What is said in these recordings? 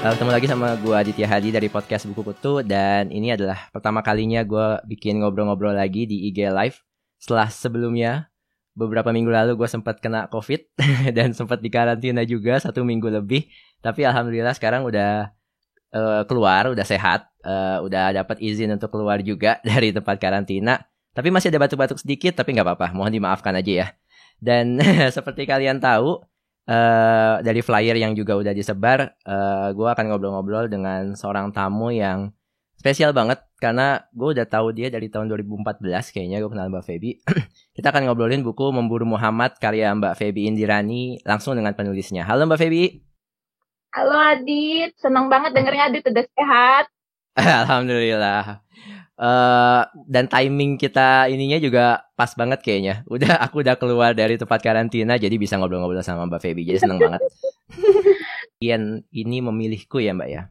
Ketemu lagi sama gue Aditya Hadi dari podcast Buku Kutu. Dan ini adalah pertama kalinya gue bikin ngobrol-ngobrol lagi di IG Live. Setelah sebelumnya beberapa minggu lalu gue sempat kena COVID dan sempat dikarantina juga 1 minggu lebih. Tapi alhamdulillah sekarang udah keluar, udah sehat, udah dapat izin untuk keluar juga dari tempat karantina. Tapi masih ada batuk-batuk sedikit, tapi nggak apa-apa, mohon dimaafkan aja ya. Dan seperti kalian tahu, dari flyer yang juga udah disebar, gue akan ngobrol-ngobrol dengan seorang tamu yang spesial banget. Karena gue udah tahu dia dari tahun 2014 kayaknya gue kenal Mbak Feby. Kita akan ngobrolin buku Memburu Muhammad karya Mbak Feby Indirani langsung dengan penulisnya. Halo Mbak Feby. Halo Adit, senang banget dengernya Adit udah sehat. Alhamdulillah. Dan timing kita ininya juga pas banget kayaknya. Aku udah keluar dari tempat karantina, jadi bisa ngobrol-ngobrol sama Mbak Feby. Jadi seneng banget. Alien ini memilihku ya Mbak ya.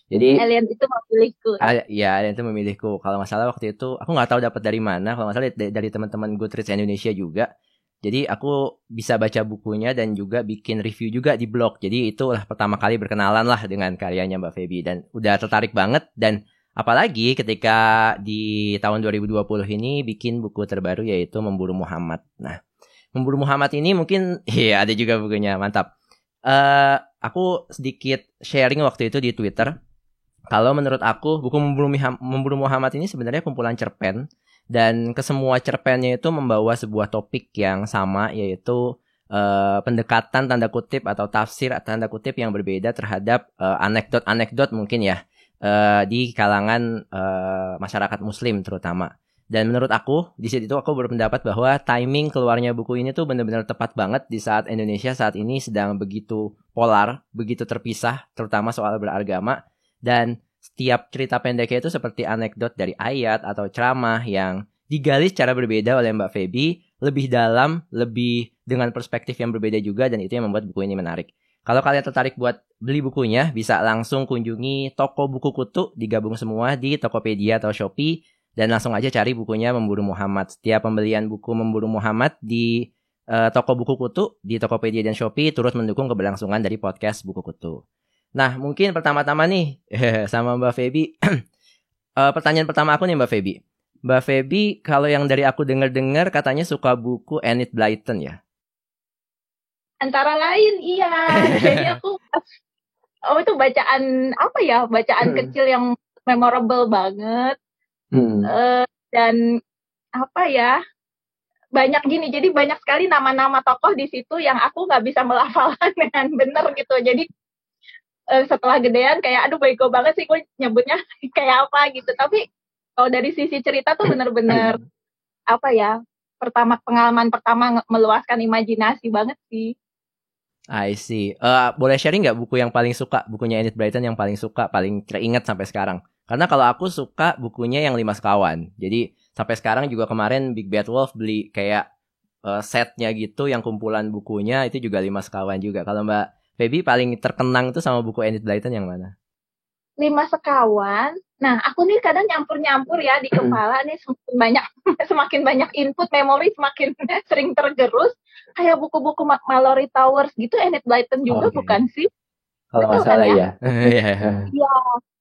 Jadi Alien itu memilihku. Ya, Alien itu memilihku. Kalau nggak salah waktu itu aku nggak tahu dapat dari mana. Kalau nggak salah dari teman-teman Goodreads Indonesia juga. Jadi aku bisa baca bukunya dan juga bikin review juga di blog. Jadi itulah pertama kali berkenalan lah dengan karyanya Mbak Feby dan udah tertarik banget. Dan apalagi ketika di tahun 2020 ini bikin buku terbaru yaitu Memburu Muhammad. Nah, Memburu Muhammad ini mungkin ya ada juga bukunya, mantap. Aku sedikit sharing waktu itu di Twitter. Kalau menurut aku buku Memburu Muhammad ini sebenarnya kumpulan cerpen dan kesemua cerpennya itu membawa sebuah topik yang sama yaitu pendekatan tanda kutip atau tafsir tanda kutip yang berbeda terhadap anekdot mungkin ya. Di kalangan masyarakat muslim terutama. Dan menurut aku di situ aku berpendapat bahwa timing keluarnya buku ini tuh benar-benar tepat banget di saat Indonesia saat ini sedang begitu polar, begitu terpisah terutama soal beragama. Dan setiap cerita pendeknya itu seperti anekdot dari ayat atau ceramah yang digali secara berbeda oleh Mbak Feby, lebih dalam, lebih dengan perspektif yang berbeda juga, dan itu yang membuat buku ini menarik. Kalau kalian tertarik buat beli bukunya, bisa langsung kunjungi toko buku kutu, digabung semua di Tokopedia atau Shopee, dan langsung aja cari bukunya Memburu Muhammad. Setiap pembelian buku Memburu Muhammad di toko buku kutu, di Tokopedia dan Shopee, turut mendukung keberlangsungan dari podcast Buku Kutu. Nah, mungkin pertama-tama nih, sama Mbak Feby, pertanyaan pertama aku nih Mbak Feby. Mbak Feby, kalau yang dari aku dengar-dengar katanya suka buku Enid Blyton ya? Antara lain iya. Jadi aku itu bacaan apa ya? Bacaan kecil yang memorable banget. Dan apa ya? Banyak gini. Jadi banyak sekali nama-nama tokoh di situ yang aku nggak bisa melafalkan dengan benar gitu. Jadi setelah gedean kayak aduh bego banget sih gue nyebutnya kayak apa gitu. Tapi kalau dari sisi cerita tuh benar-benar apa ya? Pengalaman pertama meluaskan imajinasi banget sih. I see. Boleh sharing nggak buku yang paling suka, bukunya Enid Blyton yang paling suka, paling teringat sampai sekarang? Karena kalau aku suka bukunya yang 5 Sekawan. Jadi sampai sekarang juga kemarin Big Bad Wolf beli kayak setnya gitu, yang kumpulan bukunya itu juga 5 Sekawan juga. Kalau Mbak Feby paling terkenang tuh sama buku Enid Blyton yang mana? 5 Sekawan. Nah, aku nih kadang nyampur-nyampur ya di kepala nih semakin banyak input memori semakin sering tergerus. Kayak buku-buku Mallory Towers gitu, Enid Blyton juga bukan sih? Kalau nggak salah ya. Iya.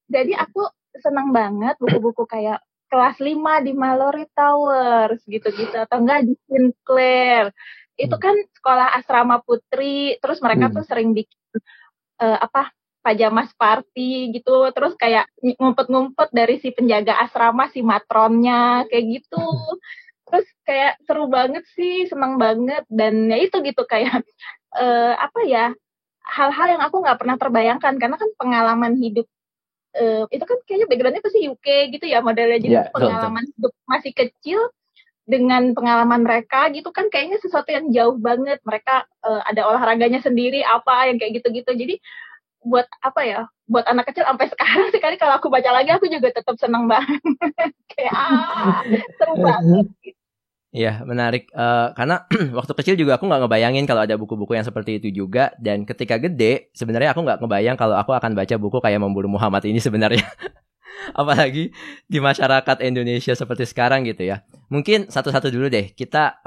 Jadi aku senang banget buku-buku kayak kelas 5 di Mallory Towers gitu-gitu atau enggak di Sinclair. Itu kan sekolah asrama putri, terus mereka tuh sering bikin pajamas party gitu, terus kayak ngumpet-ngumpet dari si penjaga asrama, si matronnya kayak gitu. Terus kayak seru banget sih, senang banget. Dan ya itu gitu kayak hal-hal yang aku nggak pernah terbayangkan karena kan pengalaman hidup itu kan kayaknya backgroundnya pasti UK gitu ya modelnya. Jadi pengalaman hidup masih kecil dengan pengalaman mereka gitu kan kayaknya sesuatu yang jauh banget. Mereka ada olahraganya sendiri apa yang kayak gitu-gitu. Jadi buat anak kecil sampai sekarang sekali kalau aku baca lagi aku juga tetap senang banget. Kayak seru banget gitu. Iya, menarik. Karena waktu kecil juga aku nggak ngebayangin kalau ada buku-buku yang seperti itu juga. Dan ketika gede, sebenarnya aku nggak ngebayang kalau aku akan baca buku kayak Memburu Muhammad ini sebenarnya. Apalagi di masyarakat Indonesia seperti sekarang gitu ya. mungkin satu-satu dulu deh. Kita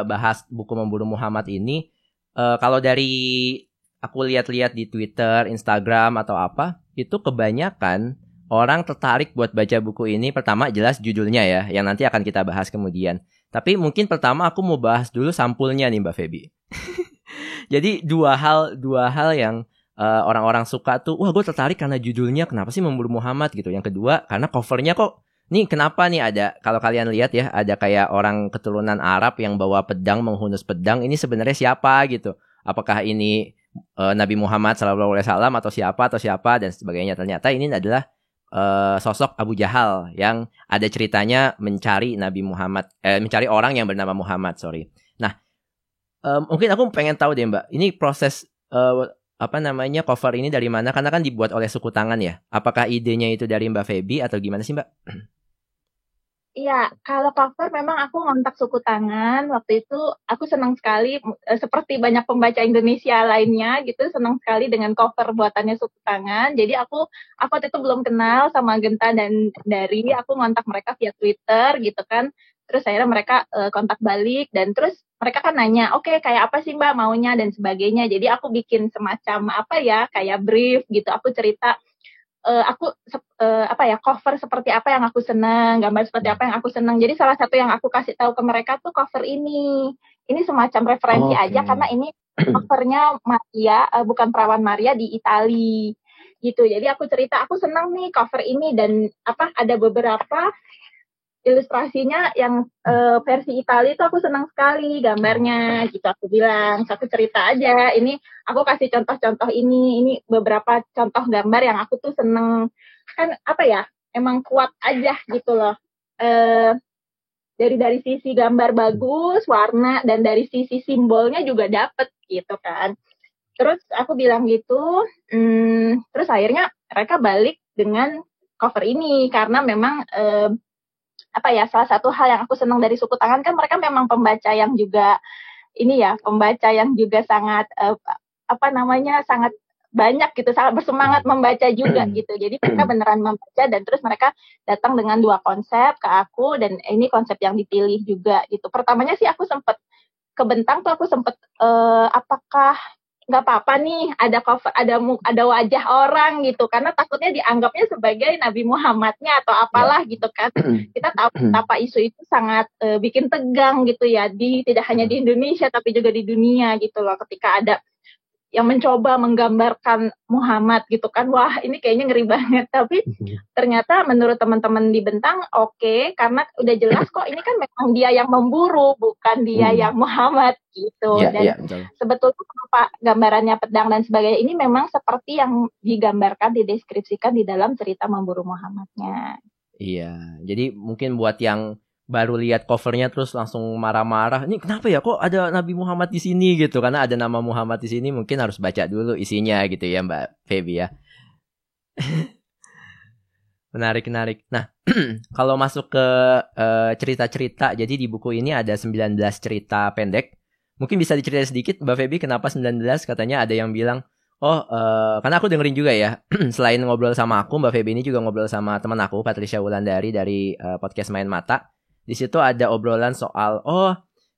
bahas buku Memburu Muhammad ini. Kalau dari aku lihat-lihat di Twitter, Instagram atau apa, itu kebanyakan orang tertarik buat baca buku ini. Pertama jelas judulnya ya, yang nanti akan kita bahas kemudian. Tapi mungkin pertama aku mau bahas dulu sampulnya nih Mbak Feby. Jadi dua hal yang orang-orang suka tuh, wah gue tertarik karena judulnya, kenapa sih Memburu Muhammad gitu. Yang kedua karena covernya kok, nih kenapa nih ada, kalau kalian lihat ya, ada kayak orang keturunan Arab yang bawa pedang, menghunus pedang, ini sebenarnya siapa gitu. Apakah ini Nabi Muhammad SAW atau siapa dan sebagainya. Ternyata ini adalah sosok Abu Jahal yang ada ceritanya mencari Nabi Muhammad, mencari orang yang bernama Muhammad, Nah, mungkin aku pengen tahu deh Mbak, ini proses cover ini dari mana? Karena kan dibuat oleh Suku Tangan ya. Apakah idenya itu dari Mbak Feby atau gimana sih Mbak? Iya, kalau cover memang aku ngontak Suku Tangan. Waktu itu aku senang sekali, seperti banyak pembaca Indonesia lainnya gitu, senang sekali dengan cover buatannya Suku Tangan. Jadi aku waktu itu belum kenal sama Genta dan Dari, aku ngontak mereka via Twitter gitu kan. Terus akhirnya mereka kontak balik, dan terus mereka kan nanya, oke, kayak apa sih Mbak maunya dan sebagainya. Jadi aku bikin semacam kayak brief gitu. Aku cerita cover seperti apa yang aku senang, gambar seperti apa yang aku senang. Jadi salah satu yang aku kasih tahu ke mereka tuh cover ini semacam referensi aja, karena ini covernya Maria, bukan Perawan Maria di Itali gitu. Jadi aku cerita aku senang nih cover ini, dan ada beberapa ilustrasinya yang versi Itali itu aku senang sekali gambarnya gitu. Aku bilang, aku cerita aja, ini aku kasih contoh-contoh ini beberapa contoh gambar yang aku tuh seneng, kan emang kuat aja gitu loh, dari sisi gambar bagus, warna, dan dari sisi simbolnya juga dapet gitu kan. Terus aku bilang gitu, terus akhirnya mereka balik dengan cover ini, karena memang salah satu hal yang aku senang dari Suku Tangan kan mereka memang pembaca yang juga sangat sangat banyak gitu, sangat bersemangat membaca juga gitu. Jadi mereka beneran membaca, dan terus mereka datang dengan 2 konsep ke aku, dan ini konsep yang dipilih juga gitu. Pertamanya sih aku sempet kebentang tuh, aku sempet apakah nggak apa-apa nih ada cover, ada wajah orang gitu, karena takutnya dianggapnya sebagai Nabi Muhammadnya atau apalah gitu kan. Kita tahu betapa isu itu sangat bikin tegang gitu ya, tidak hanya di Indonesia tapi juga di dunia gitu loh, ketika ada yang mencoba menggambarkan Muhammad gitu kan. Wah, ini kayaknya ngeri banget. Tapi ternyata menurut teman-teman di Bentang oke, karena udah jelas kok ini kan memang dia yang memburu, bukan dia yang Muhammad gitu. Dan sebetulnya apa gambarannya pedang dan sebagainya ini memang seperti yang digambarkan, dideskripsikan di dalam cerita Memburu Muhammadnya. Iya, jadi mungkin buat yang baru lihat covernya terus langsung marah-marah, ini kenapa ya kok ada Nabi Muhammad di sini gitu, karena ada nama Muhammad di sini, mungkin harus baca dulu isinya gitu ya Mbak Feby ya. Menarik. Nah, kalau masuk ke cerita-cerita, jadi di buku ini ada 19 cerita pendek. Mungkin bisa diceritain sedikit Mbak Feby kenapa 19? Katanya ada yang bilang, karena aku dengerin juga ya, selain ngobrol sama aku, Mbak Feby ini juga ngobrol sama teman aku, Patricia Wulandari dari podcast Main Mata. Di situ ada obrolan soal,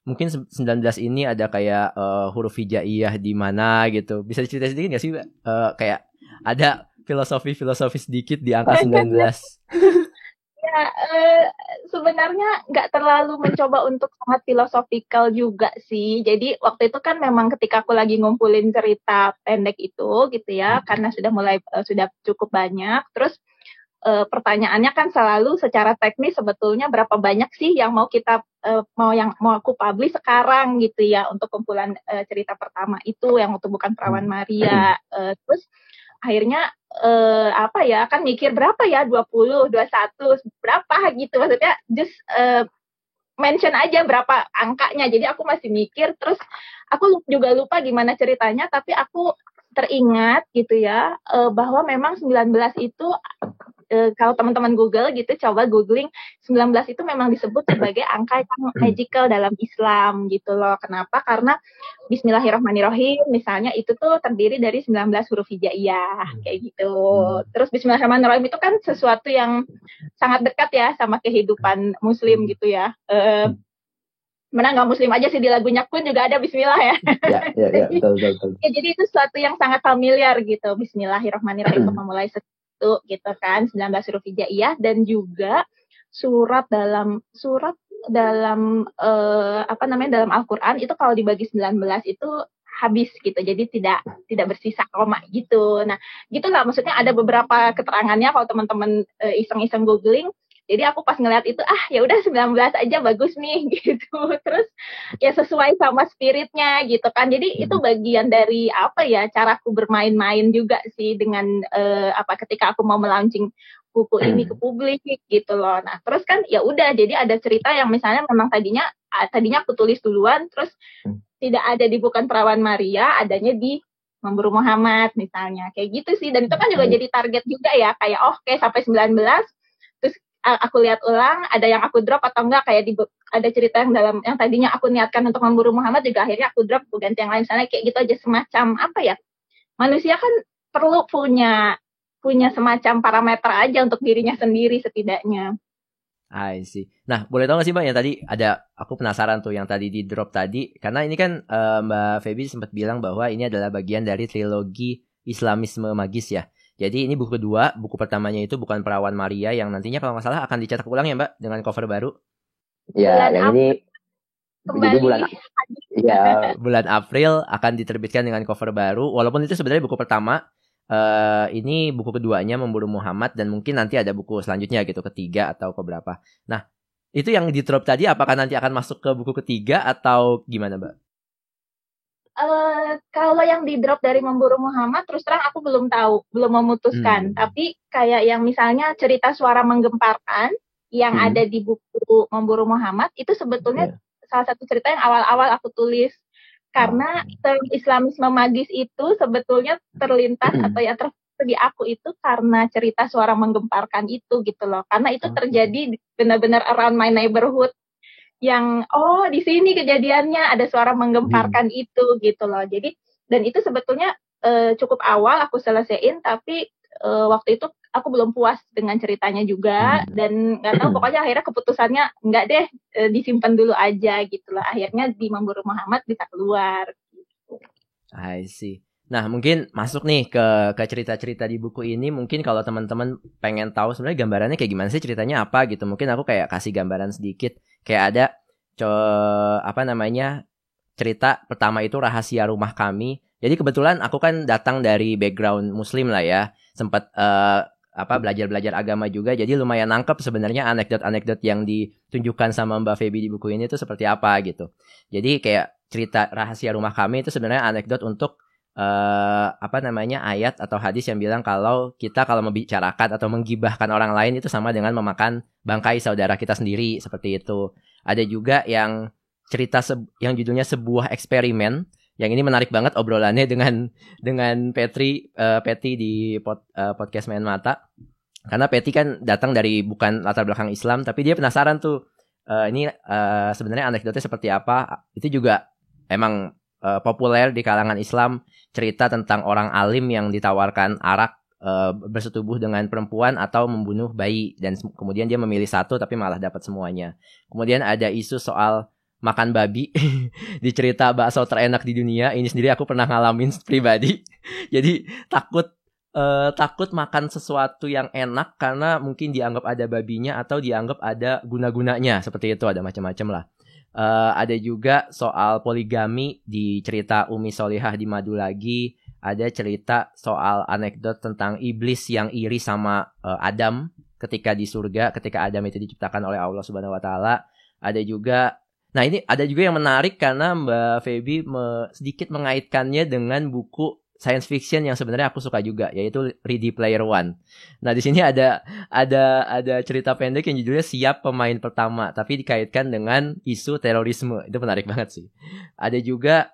mungkin 19 ini ada kayak huruf hijaiyah di mana gitu. Bisa diceritain sedikit nggak sih, Mbak? Kayak ada filosofi sedikit di angka 19. Ya, sebenarnya nggak terlalu mencoba untuk sangat filosofikal juga sih. Jadi waktu itu kan memang ketika aku lagi ngumpulin cerita pendek itu gitu ya, karena sudah cukup banyak. Terus pertanyaannya kan selalu secara teknis sebetulnya berapa banyak sih yang mau aku publish sekarang gitu ya, untuk kumpulan cerita pertama itu yang untuk Bukan Perawan Maria. Terus akhirnya kan mikir berapa ya, 20, 21, berapa gitu, maksudnya just mention aja berapa angkanya. Jadi aku masih mikir, terus aku juga lupa gimana ceritanya, tapi aku teringat gitu ya, bahwa memang 19 itu kalau teman-teman Google gitu, coba googling 19 itu memang disebut sebagai angka yang magical dalam Islam gitu loh. Kenapa? Karena Bismillahirrahmanirrahim misalnya itu tuh terdiri dari 19 huruf hijaiyah kayak gitu. Terus Bismillahirrahmanirrahim itu kan sesuatu yang sangat dekat ya sama kehidupan Muslim gitu ya. Mana nggak Muslim aja sih di lagunya pun juga ada Bismillah ya. Ya, betul. Ya, jadi itu sesuatu yang sangat familiar gitu. Bismillahirrahmanirrahim memulai sesuatu gitu kan. 19 huruf hijaiyah dan juga surat dalam dalam Al-Qur'an itu kalau dibagi 19 itu habis gitu. Jadi tidak bersisa koma gitu. Nah, gitulah maksudnya ada beberapa keterangannya kalau teman-teman iseng-iseng googling. Jadi aku pas ngeliat itu ya udah 19 aja bagus nih gitu. Terus ya sesuai sama spiritnya gitu kan. Jadi itu bagian dari caraku bermain-main juga sih dengan ketika aku mau melaunching buku ini ke publik gitu loh. Nah, terus kan ya udah jadi ada cerita yang misalnya memang tadinya aku tulis duluan terus tidak ada di Bukan Perawan Maria, adanya di Memburu Muhammad misalnya. Kayak gitu sih dan itu kan juga jadi target juga ya kayak oke, sampai 19 terus aku lihat ulang ada yang aku drop atau enggak kayak ada cerita yang tadinya aku niatkan untuk Memburu Muhammad juga akhirnya aku drop ganti yang lain misalnya kayak gitu aja semacam manusia kan perlu punya semacam parameter aja untuk dirinya sendiri setidaknya. I see. Nah, boleh tahu nggak sih Mbak yang tadi aku penasaran tuh yang tadi di drop tadi karena ini kan Mbak Feby sempat bilang bahwa ini adalah bagian dari trilogi Islamisme Magis ya. Jadi ini buku kedua, buku pertamanya itu Bukan Perawan Maria yang nantinya kalau nggak salah akan dicetak ulang ya Mbak dengan cover baru. Ya, yang ini jadi bulan April akan diterbitkan dengan cover baru. Walaupun itu sebenarnya buku pertama, ini buku keduanya Memburu Muhammad dan mungkin nanti ada buku selanjutnya gitu ketiga atau keberapa. Nah itu yang di drop tadi apakah nanti akan masuk ke buku ketiga atau gimana Mbak? Kalau yang di drop dari Memburu Muhammad terus terang aku belum tahu, belum memutuskan. Tapi kayak yang misalnya cerita suara menggemparkan yang ada di buku Memburu Muhammad itu sebetulnya salah satu cerita yang awal-awal aku tulis karena Islamisme magis itu sebetulnya terlintas atau yang di aku itu karena cerita suara menggemparkan itu gitu loh. Karena itu terjadi benar-benar around my neighborhood. Yang di sini kejadiannya ada suara menggemparkan itu gitu loh. Jadi dan itu sebetulnya cukup awal aku selesaiin tapi waktu itu aku belum puas dengan ceritanya juga dan nggak tahu pokoknya akhirnya keputusannya nggak deh disimpan dulu aja gitu loh. Akhirnya di Memburu Muhammad bisa keluar. Gitu. I see. Nah mungkin masuk nih ke cerita-cerita di buku ini. Mungkin kalau teman-teman pengen tahu sebenarnya gambarannya kayak gimana sih ceritanya apa gitu. Mungkin aku kayak kasih gambaran sedikit. Kayak ada cerita pertama itu Rahasia Rumah Kami. Jadi kebetulan aku kan datang dari background Muslim lah ya. Sempat belajar agama juga. Jadi lumayan nangkep sebenarnya anekdot-anekdot yang ditunjukkan sama Mbak Feby di buku ini itu seperti apa gitu. Jadi kayak cerita Rahasia Rumah Kami itu sebenarnya anekdot untuk ayat atau hadis yang bilang kalau membicarakan atau menggibahkan orang lain itu sama dengan memakan bangkai saudara kita sendiri seperti itu. Ada juga yang cerita yang judulnya Sebuah Eksperimen. Yang ini menarik banget obrolannya dengan Patty di podcast Main Mata. Karena Patty kan datang dari bukan latar belakang Islam tapi dia penasaran tuh ini sebenarnya anekdotnya seperti apa. Itu juga emang populer di kalangan Islam, cerita tentang orang alim yang ditawarkan arak bersetubuh dengan perempuan atau membunuh bayi dan kemudian dia memilih satu tapi malah dapat semuanya. Kemudian ada isu soal makan babi di cerita bakso terenak di dunia. Ini sendiri aku pernah ngalamin pribadi. Jadi takut makan sesuatu yang enak karena mungkin dianggap ada babinya atau dianggap ada guna-gunanya. Seperti itu, ada macam-macam lah. Ada juga soal poligami di cerita Umi Solihah di Madu Lagi. Ada cerita soal anekdot tentang iblis yang iri sama Adam ketika di surga, ketika Adam itu diciptakan oleh Allah Subhanahu wa taala. Ada juga ini ada juga yang menarik karena Mbak Feby sedikit mengaitkannya dengan buku science fiction yang sebenarnya aku suka juga, yaitu Ready Player One. Nah, di sini ada cerita pendek yang judulnya Siap Pemain Pertama, tapi dikaitkan dengan isu terorisme. Itu menarik banget sih. Ada juga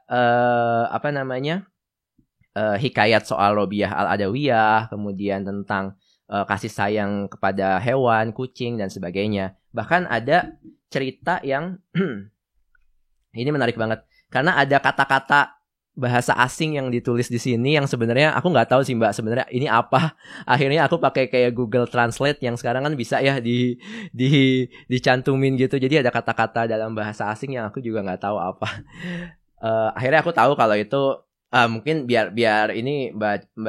hikayat soal Robiah Al-Adawiyah, kemudian tentang kasih sayang kepada hewan, kucing dan sebagainya. Bahkan ada cerita yang ini menarik banget karena ada kata-kata bahasa asing yang ditulis di sini yang sebenarnya aku nggak tahu sih Mbak sebenarnya ini apa. Akhirnya aku pakai kayak Google Translate yang sekarang kan bisa ya dicantumin gitu. Jadi ada kata-kata dalam bahasa asing yang aku juga nggak tahu apa. Akhirnya aku tahu kalau itu mungkin biar ini Mbak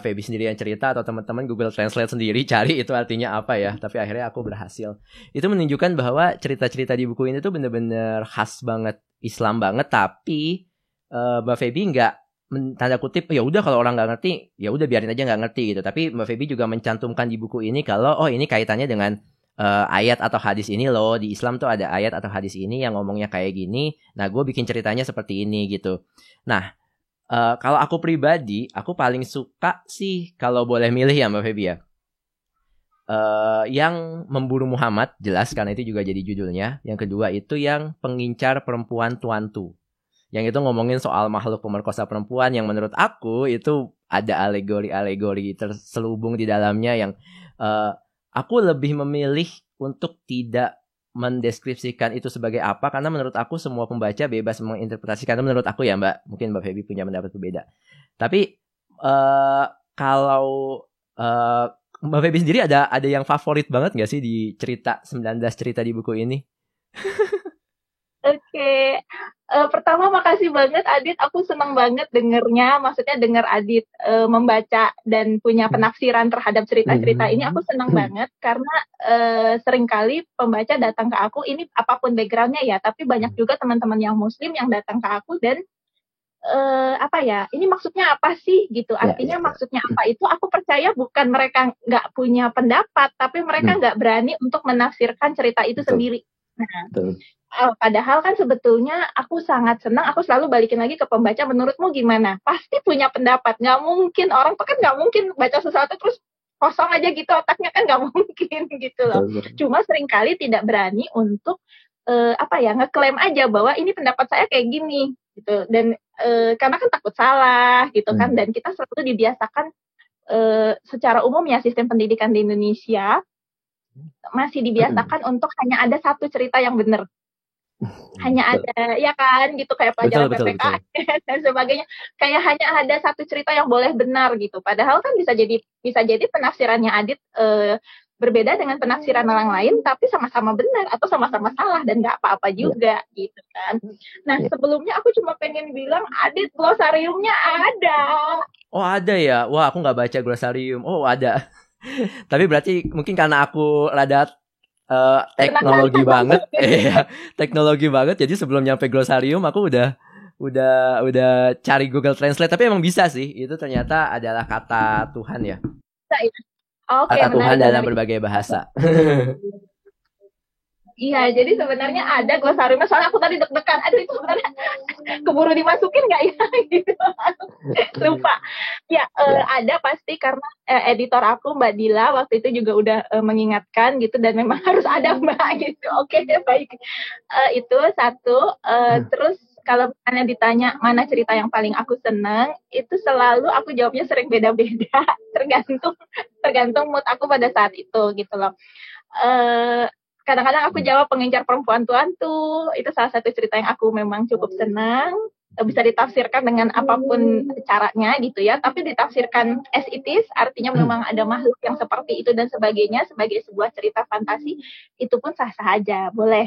Feby sendiri yang cerita atau teman-teman Google Translate sendiri cari itu artinya apa ya. Tapi akhirnya aku berhasil. Itu menunjukkan bahwa cerita-cerita di buku ini tuh bener-bener khas banget, Islam banget. Tapi Mbak Feby nggak tanda kutip ya udah kalau orang nggak ngerti ya udah biarin aja nggak ngerti gitu. Tapi Mbak Feby juga mencantumkan di buku ini kalau ini kaitannya dengan ayat atau hadis ini loh. Di Islam tuh ada ayat atau hadis ini yang ngomongnya kayak gini. Nah gue bikin ceritanya seperti ini gitu. Nah kalau aku pribadi, aku paling suka sih kalau boleh milih ya Mbak Feby ya. Yang memburu Muhammad, jelas karena itu juga jadi judulnya. Yang kedua itu yang pengincar perempuan tuantu. Yang itu ngomongin soal makhluk pemerkosa perempuan yang menurut aku itu ada alegori-alegori terselubung di dalamnya yang aku lebih memilih untuk tidak mendeskripsikan itu sebagai apa karena menurut aku semua pembaca bebas menginterpretasikan. Menurut aku ya Mbak, mungkin Mbak Feby punya pendapat berbeda. Tapi kalau Mbak Feby sendiri ada yang favorit banget nggak sih di cerita 19 cerita di buku ini? Oke. Pertama makasih banget Adit, aku senang banget dengernya, maksudnya denger Adit membaca dan punya penafsiran terhadap cerita-cerita ini, aku senang banget karena seringkali pembaca datang ke aku, ini apapun backgroundnya ya, tapi banyak juga teman-teman yang muslim yang datang ke aku dan ini maksudnya apa sih gitu, artinya maksudnya apa itu, aku percaya bukan mereka nggak punya pendapat, tapi mereka nggak berani untuk menafsirkan cerita itu sendiri. Nah, padahal kan sebetulnya aku sangat senang, aku selalu balikin lagi ke pembaca, menurutmu gimana? Pasti punya pendapat, nggak mungkin orang kan nggak mungkin baca sesuatu terus kosong aja gitu otaknya, kan nggak mungkin gitu loh. Cuma seringkali tidak berani untuk ngeklaim aja bahwa ini pendapat saya kayak gini gitu, dan karena kan takut salah gitu kan, dan kita selalu dibiasakan secara umum ya sistem pendidikan di Indonesia masih dibiasakan untuk hanya ada satu cerita yang benar. Hanya ada, ya kan, gitu, kayak pelajaran PPKN dan sebagainya. Kayak hanya ada satu cerita yang boleh benar gitu. Padahal kan bisa jadi penafsirannya Adit berbeda dengan penafsiran orang lain, tapi sama-sama benar atau sama-sama salah dan nggak apa-apa juga gitu kan. Nah sebelumnya aku cuma pengen bilang Adit, glosariumnya ada. Oh ada ya? Wah aku nggak baca glosarium. Oh ada. Tapi berarti mungkin karena aku rada teknologi banget, teknologi banget. Jadi sebelum nyampe glosarium aku udah cari Google Translate. Tapi emang bisa sih. Itu ternyata adalah kata Tuhan ya. Kata Tuhan dalam berbagai bahasa. Iya, jadi sebenarnya ada glosariumnya. Soalnya aku tadi deg-degan. Aduh, itu sebenarnya keburu dimasukin nggak ya? Gitu. Lupa. Ya, ada pasti karena editor aku Mbak Dila waktu itu juga udah mengingatkan gitu, dan memang harus ada Mbak gitu. Oke, baik. Itu satu. Terus kalau misalnya ditanya mana cerita yang paling aku seneng, itu selalu aku jawabnya sering beda-beda. Tergantung mood aku pada saat itu gitu loh. Kadang-kadang aku jawab pengincar perempuan tuantu, itu salah satu cerita yang aku memang cukup senang. Bisa ditafsirkan dengan apapun caranya gitu ya, tapi ditafsirkan as it is, artinya memang ada makhluk yang seperti itu dan sebagainya sebagai sebuah cerita fantasi, itu pun sah-sah aja, boleh.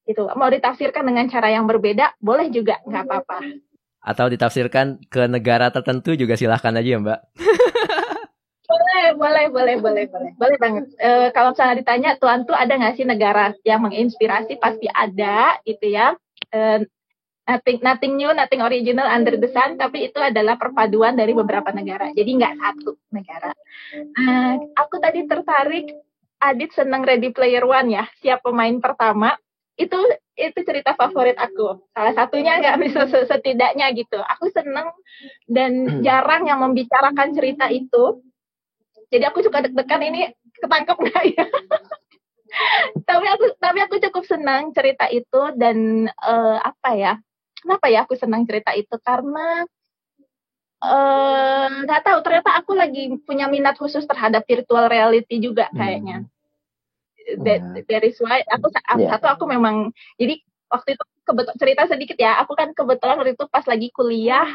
Gitu. Mau ditafsirkan dengan cara yang berbeda, boleh juga, nggak apa-apa. Atau ditafsirkan ke negara tertentu juga silahkan aja ya Mbak. Boleh banget. Kalau misalnya ditanya tuantu ada nggak sih negara yang menginspirasi, pasti ada gitu ya. Nothing new, nothing original under the sun, tapi itu adalah perpaduan dari beberapa negara. Jadi nggak satu negara. Aku tadi tertarik, Adit seneng Ready Player One ya, Siap Pemain Pertama. Itu cerita favorit aku. Salah satunya, nggak bisa setidaknya gitu. Aku seneng dan jarang yang membicarakan cerita itu. Jadi aku suka deg-degan ini ketangkep nggak ya? tapi aku cukup senang cerita itu, dan kenapa ya aku senang cerita itu, karena nggak tahu, ternyata aku lagi punya minat khusus terhadap virtual reality juga kayaknya. That is why aku memang, jadi waktu itu cerita sedikit ya, aku kan kebetulan waktu itu pas lagi kuliah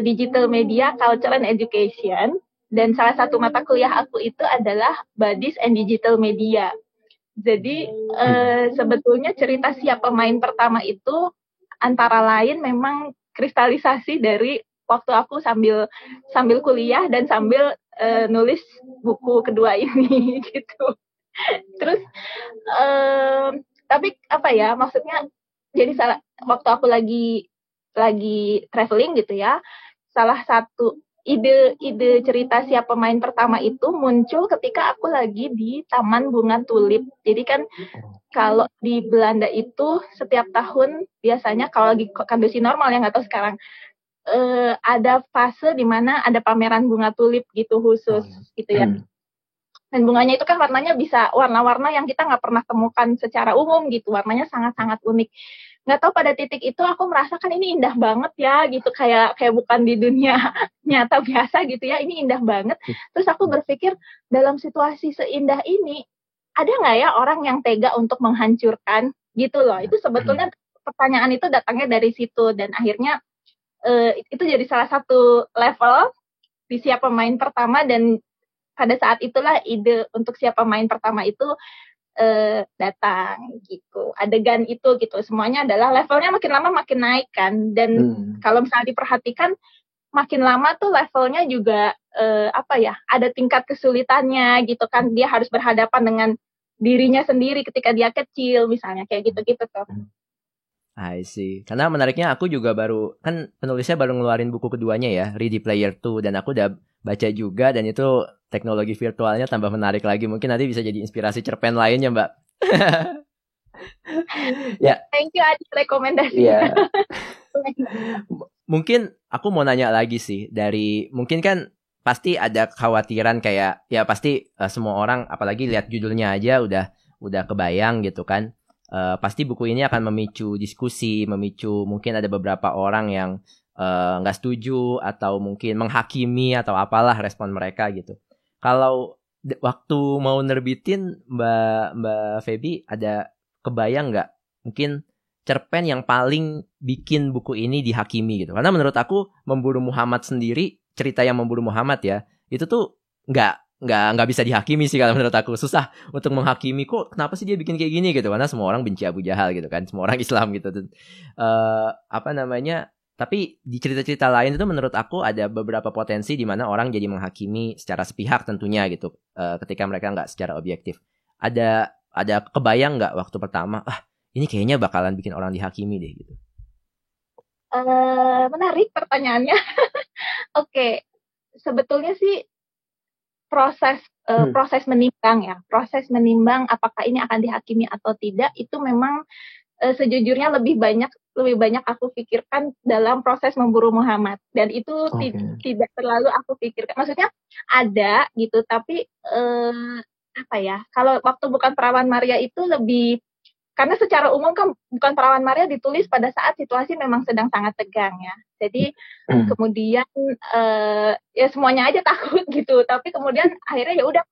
digital media, culture and education, dan salah satu mata kuliah aku itu adalah Buddies and Digital Media. Jadi sebetulnya cerita Siapa Main Pertama itu antara lain memang kristalisasi dari waktu aku sambil kuliah dan sambil nulis buku kedua ini gitu. Terus tapi apa ya, maksudnya jadi waktu aku lagi traveling gitu ya, salah satu ide cerita Siapa Main Pertama itu muncul ketika aku lagi di Taman Bunga Tulip. Jadi kan kalau di Belanda itu setiap tahun biasanya kalau lagi kondisi normal, ya nggak tahu sekarang, ada fase di mana ada pameran bunga tulip gitu khusus gitu ya. Dan bunganya itu kan warnanya bisa warna-warna yang kita nggak pernah temukan secara umum gitu, warnanya sangat-sangat unik. Nggak tahu pada titik itu aku merasakan ini indah banget ya gitu, kayak bukan di dunia nyata biasa gitu ya, ini indah banget. Terus aku berpikir, dalam situasi seindah ini ada nggak ya orang yang tega untuk menghancurkan gitu loh. Itu sebetulnya pertanyaan itu datangnya dari situ, dan akhirnya itu jadi salah satu level di Siapa Main Pertama, dan pada saat itulah ide untuk Siapa Main Pertama itu datang gitu. Adegan itu gitu, semuanya adalah levelnya makin lama makin naik kan, dan kalau misalnya diperhatikan makin lama tuh levelnya juga ada tingkat kesulitannya gitu kan. Dia harus berhadapan dengan dirinya sendiri ketika dia kecil misalnya, kayak gitu-gitu tuh. I see. Karena menariknya aku juga kan penulisnya baru ngeluarin buku keduanya ya, Ready Player 2, dan aku udah baca juga, dan itu teknologi virtualnya tambah menarik lagi. Mungkin nanti bisa jadi inspirasi cerpen lainnya, Mbak. Ya. Thank you Adi rekomendasi. Yeah. Mungkin aku mau nanya lagi sih, mungkin kan pasti ada kekhawatiran kayak ya pasti semua orang apalagi lihat judulnya aja udah kebayang gitu kan. Pasti buku ini akan memicu diskusi, mungkin ada beberapa orang yang nggak setuju atau mungkin menghakimi atau apalah respon mereka gitu. Kalau waktu mau nerbitin Mbak Feby, ada kebayang nggak mungkin cerpen yang paling bikin buku ini dihakimi gitu? Karena menurut aku Memburu Muhammad sendiri, cerita yang Memburu Muhammad ya, itu tuh nggak bisa dihakimi sih kalau menurut aku. Susah untuk menghakimi, kok kenapa sih dia bikin kayak gini gitu, karena semua orang benci Abu Jahal gitu kan, semua orang Islam gitu. Tapi di cerita-cerita lain itu menurut aku ada beberapa potensi di mana orang jadi menghakimi secara sepihak tentunya gitu, ketika mereka nggak secara objektif. Ada kebayang nggak waktu pertama, ini kayaknya bakalan bikin orang dihakimi deh gitu? Menarik pertanyaannya. Oke, sebetulnya sih proses menimbang apakah ini akan dihakimi atau tidak, itu memang sejujurnya lebih banyak aku pikirkan dalam proses Memburu Muhammad, dan itu tidak terlalu aku pikirkan, maksudnya ada gitu, tapi kalau waktu Bukan Perawan Maria itu lebih, karena secara umum kan Bukan Perawan Maria ditulis pada saat situasi memang sedang sangat tegang ya. Jadi kemudian ya semuanya aja takut gitu. Tapi kemudian akhirnya ya udah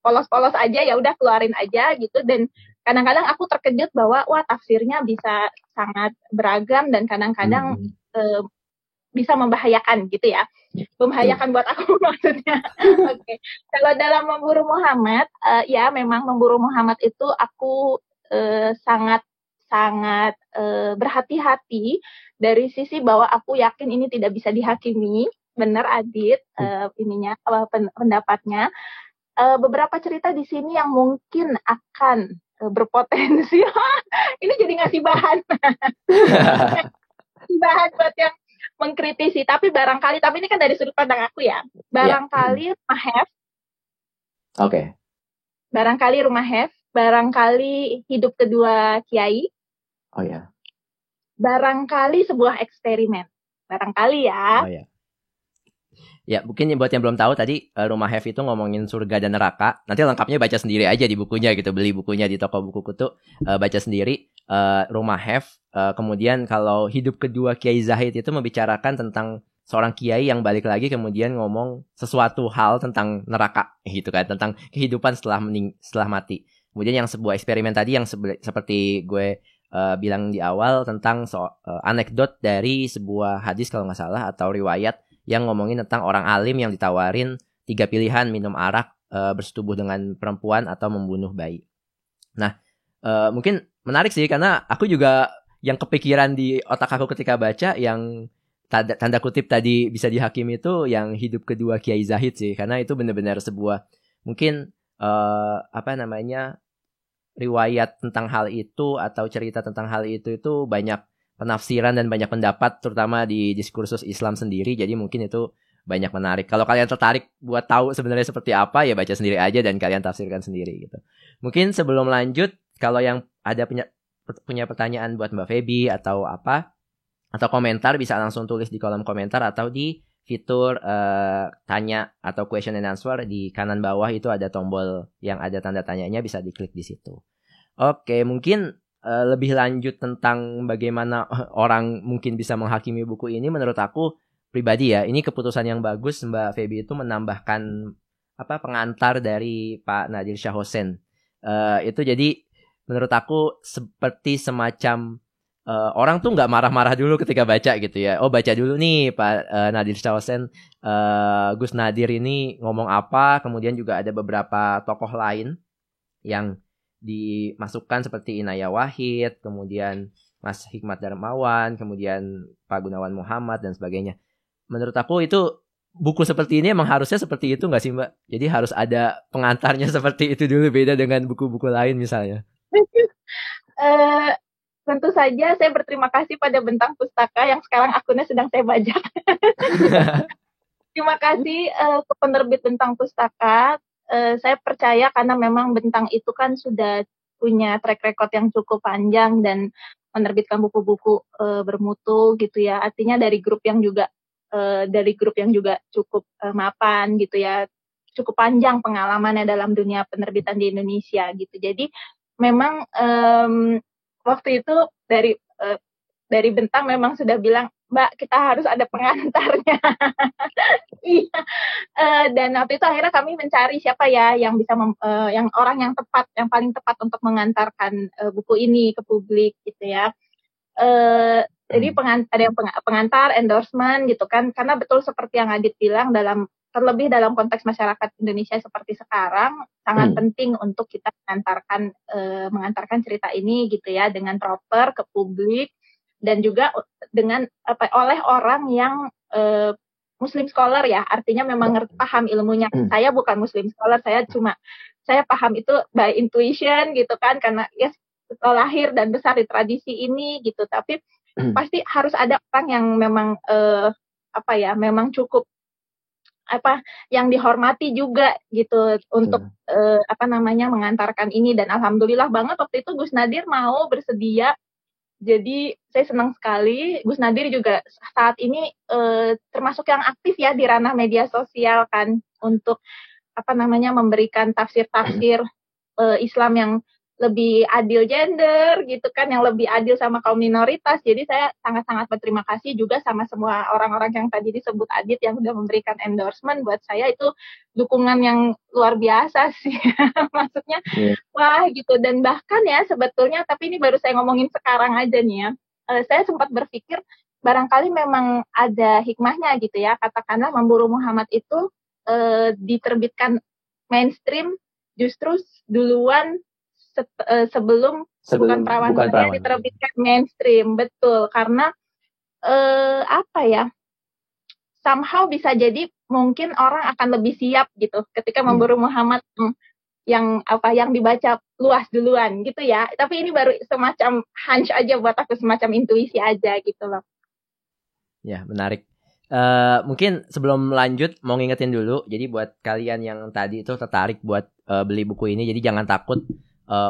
polos-polos aja, ya udah keluarin aja gitu. Dan kadang-kadang aku terkejut bahwa tafsirnya bisa sangat beragam dan kadang-kadang bisa membahayakan gitu ya. Membahayakan buat aku maksudnya. Oke. Kalau dalam Memburu Muhammad, ya memang Memburu Muhammad itu aku sangat berhati-hati dari sisi bahwa aku yakin ini tidak bisa dihakimi. Benar Adit, pendapatnya. Beberapa cerita di sini yang mungkin akan berpotensi. Ini jadi ngasih bahan. Bahan buat yang mengkritisi. Tapi ini kan dari sudut pandang aku ya. Barangkali Rumah Hef. Oke. Barangkali Rumah Hef. Barangkali Hidup Kedua Kiai. Oh ya. Barangkali Sebuah Eksperimen. Barangkali ya. Oh ya. Ya, mungkin buat yang belum tahu tadi Rumah Hef itu ngomongin surga dan neraka. Nanti lengkapnya baca sendiri aja di bukunya gitu. Beli bukunya di toko buku kutu, baca sendiri. Rumah Hef. Kemudian kalau Hidup Kedua Kiai Zahid itu membicarakan tentang seorang kiai yang balik lagi kemudian ngomong sesuatu hal tentang neraka gitu kan, tentang kehidupan setelah mati. Kemudian yang sebuah eksperimen tadi yang seperti gue bilang di awal tentang anekdot dari sebuah hadis kalau nggak salah atau riwayat yang ngomongin tentang orang alim yang ditawarin 3 pilihan, minum arak, bersetubuh dengan perempuan atau membunuh bayi. Nah, mungkin menarik sih karena aku juga yang kepikiran di otak aku ketika baca yang tanda kutip tadi bisa dihakimi itu yang hidup kedua Kiai Zahid sih, karena itu benar-benar sebuah mungkin riwayat tentang hal itu atau cerita tentang hal itu banyak penafsiran dan banyak pendapat terutama di diskursus Islam sendiri. Jadi mungkin itu banyak menarik. Kalau kalian tertarik buat tahu sebenarnya seperti apa ya baca sendiri aja dan kalian tafsirkan sendiri gitu. Mungkin sebelum lanjut kalau yang ada punya pertanyaan buat Mbak Feby atau apa atau komentar bisa langsung tulis di kolom komentar atau di fitur tanya atau question and answer di kanan bawah itu ada tombol yang ada tanda tanyanya, bisa diklik di situ. Oke, mungkin lebih lanjut tentang bagaimana orang mungkin bisa menghakimi buku ini. Menurut aku pribadi ya, ini keputusan yang bagus Mbak Feby itu menambahkan pengantar dari Pak Nadir Shah Hussein. Itu jadi menurut aku seperti semacam orang tuh nggak marah-marah dulu ketika baca gitu ya. Oh baca dulu nih Pak Nadir Shah Hussein, Gus Nadir ini ngomong apa. Kemudian juga ada beberapa tokoh lain yang dimasukkan seperti Inayah Wahid, kemudian Mas Hikmat Darmawan, kemudian Pak Gunawan Muhammad dan sebagainya. Menurut aku itu buku seperti ini emang harusnya seperti itu nggak sih Mbak? Jadi harus ada pengantarnya seperti itu dulu, beda dengan buku-buku lain misalnya. Tentu saja saya berterima kasih pada Bentang Pustaka yang sekarang akunnya sedang saya bajak. Terima kasih ke penerbit Bentang Pustaka. Saya percaya karena memang Bentang itu kan sudah punya track record yang cukup panjang dan menerbitkan buku-buku bermutu gitu ya. Artinya dari grup yang juga cukup mapan gitu ya. Cukup panjang pengalamannya dalam dunia penerbitan di Indonesia gitu. Jadi memang waktu itu dari Bentang memang sudah bilang, Mbak, kita harus ada pengantarnya. Iya. Dan waktu itu akhirnya kami mencari siapa ya yang bisa yang orang yang tepat, yang paling tepat untuk mengantarkan buku ini ke publik gitu ya. Jadi ada yang pengantar, endorsement gitu kan, karena betul seperti yang Adit bilang, terlebih dalam konteks masyarakat Indonesia seperti sekarang sangat penting untuk kita mengantarkan cerita ini gitu ya dengan proper ke publik dan juga dengan oleh orang yang Muslim scholar ya, artinya memang paham ilmunya. Saya bukan Muslim scholar, saya paham itu by intuition gitu kan, karena ya lahir dan besar di tradisi ini gitu. Tapi pasti harus ada orang yang memang memang cukup yang dihormati juga gitu untuk mengantarkan ini. Dan alhamdulillah banget waktu itu Gus Nadir mau bersedia. Jadi saya senang sekali. Gus Nadir juga saat ini termasuk yang aktif ya di ranah media sosial kan untuk memberikan tafsir-tafsir Islam yang lebih adil gender gitu kan, yang lebih adil sama kaum minoritas. Jadi saya sangat-sangat berterima kasih juga sama semua orang-orang yang tadi disebut Adit yang sudah memberikan endorsement. Buat saya itu dukungan yang luar biasa sih. Maksudnya wah gitu. Dan bahkan ya sebetulnya, tapi ini baru saya ngomongin sekarang aja nih ya, saya sempat berpikir barangkali memang ada hikmahnya gitu ya. Katakanlah Memburu Muhammad itu diterbitkan mainstream justru duluan sebelum Bukan Perawan diterbitkan mainstream. Betul, karena somehow bisa jadi mungkin orang akan lebih siap gitu ketika Memburu Muhammad yang dibaca luas duluan gitu ya. Tapi ini baru semacam hunch aja buat aku, semacam intuisi aja gitu loh. Ya, menarik. Mungkin sebelum lanjut mau ngingetin dulu, jadi buat kalian yang tadi itu tertarik buat beli buku ini, jadi jangan takut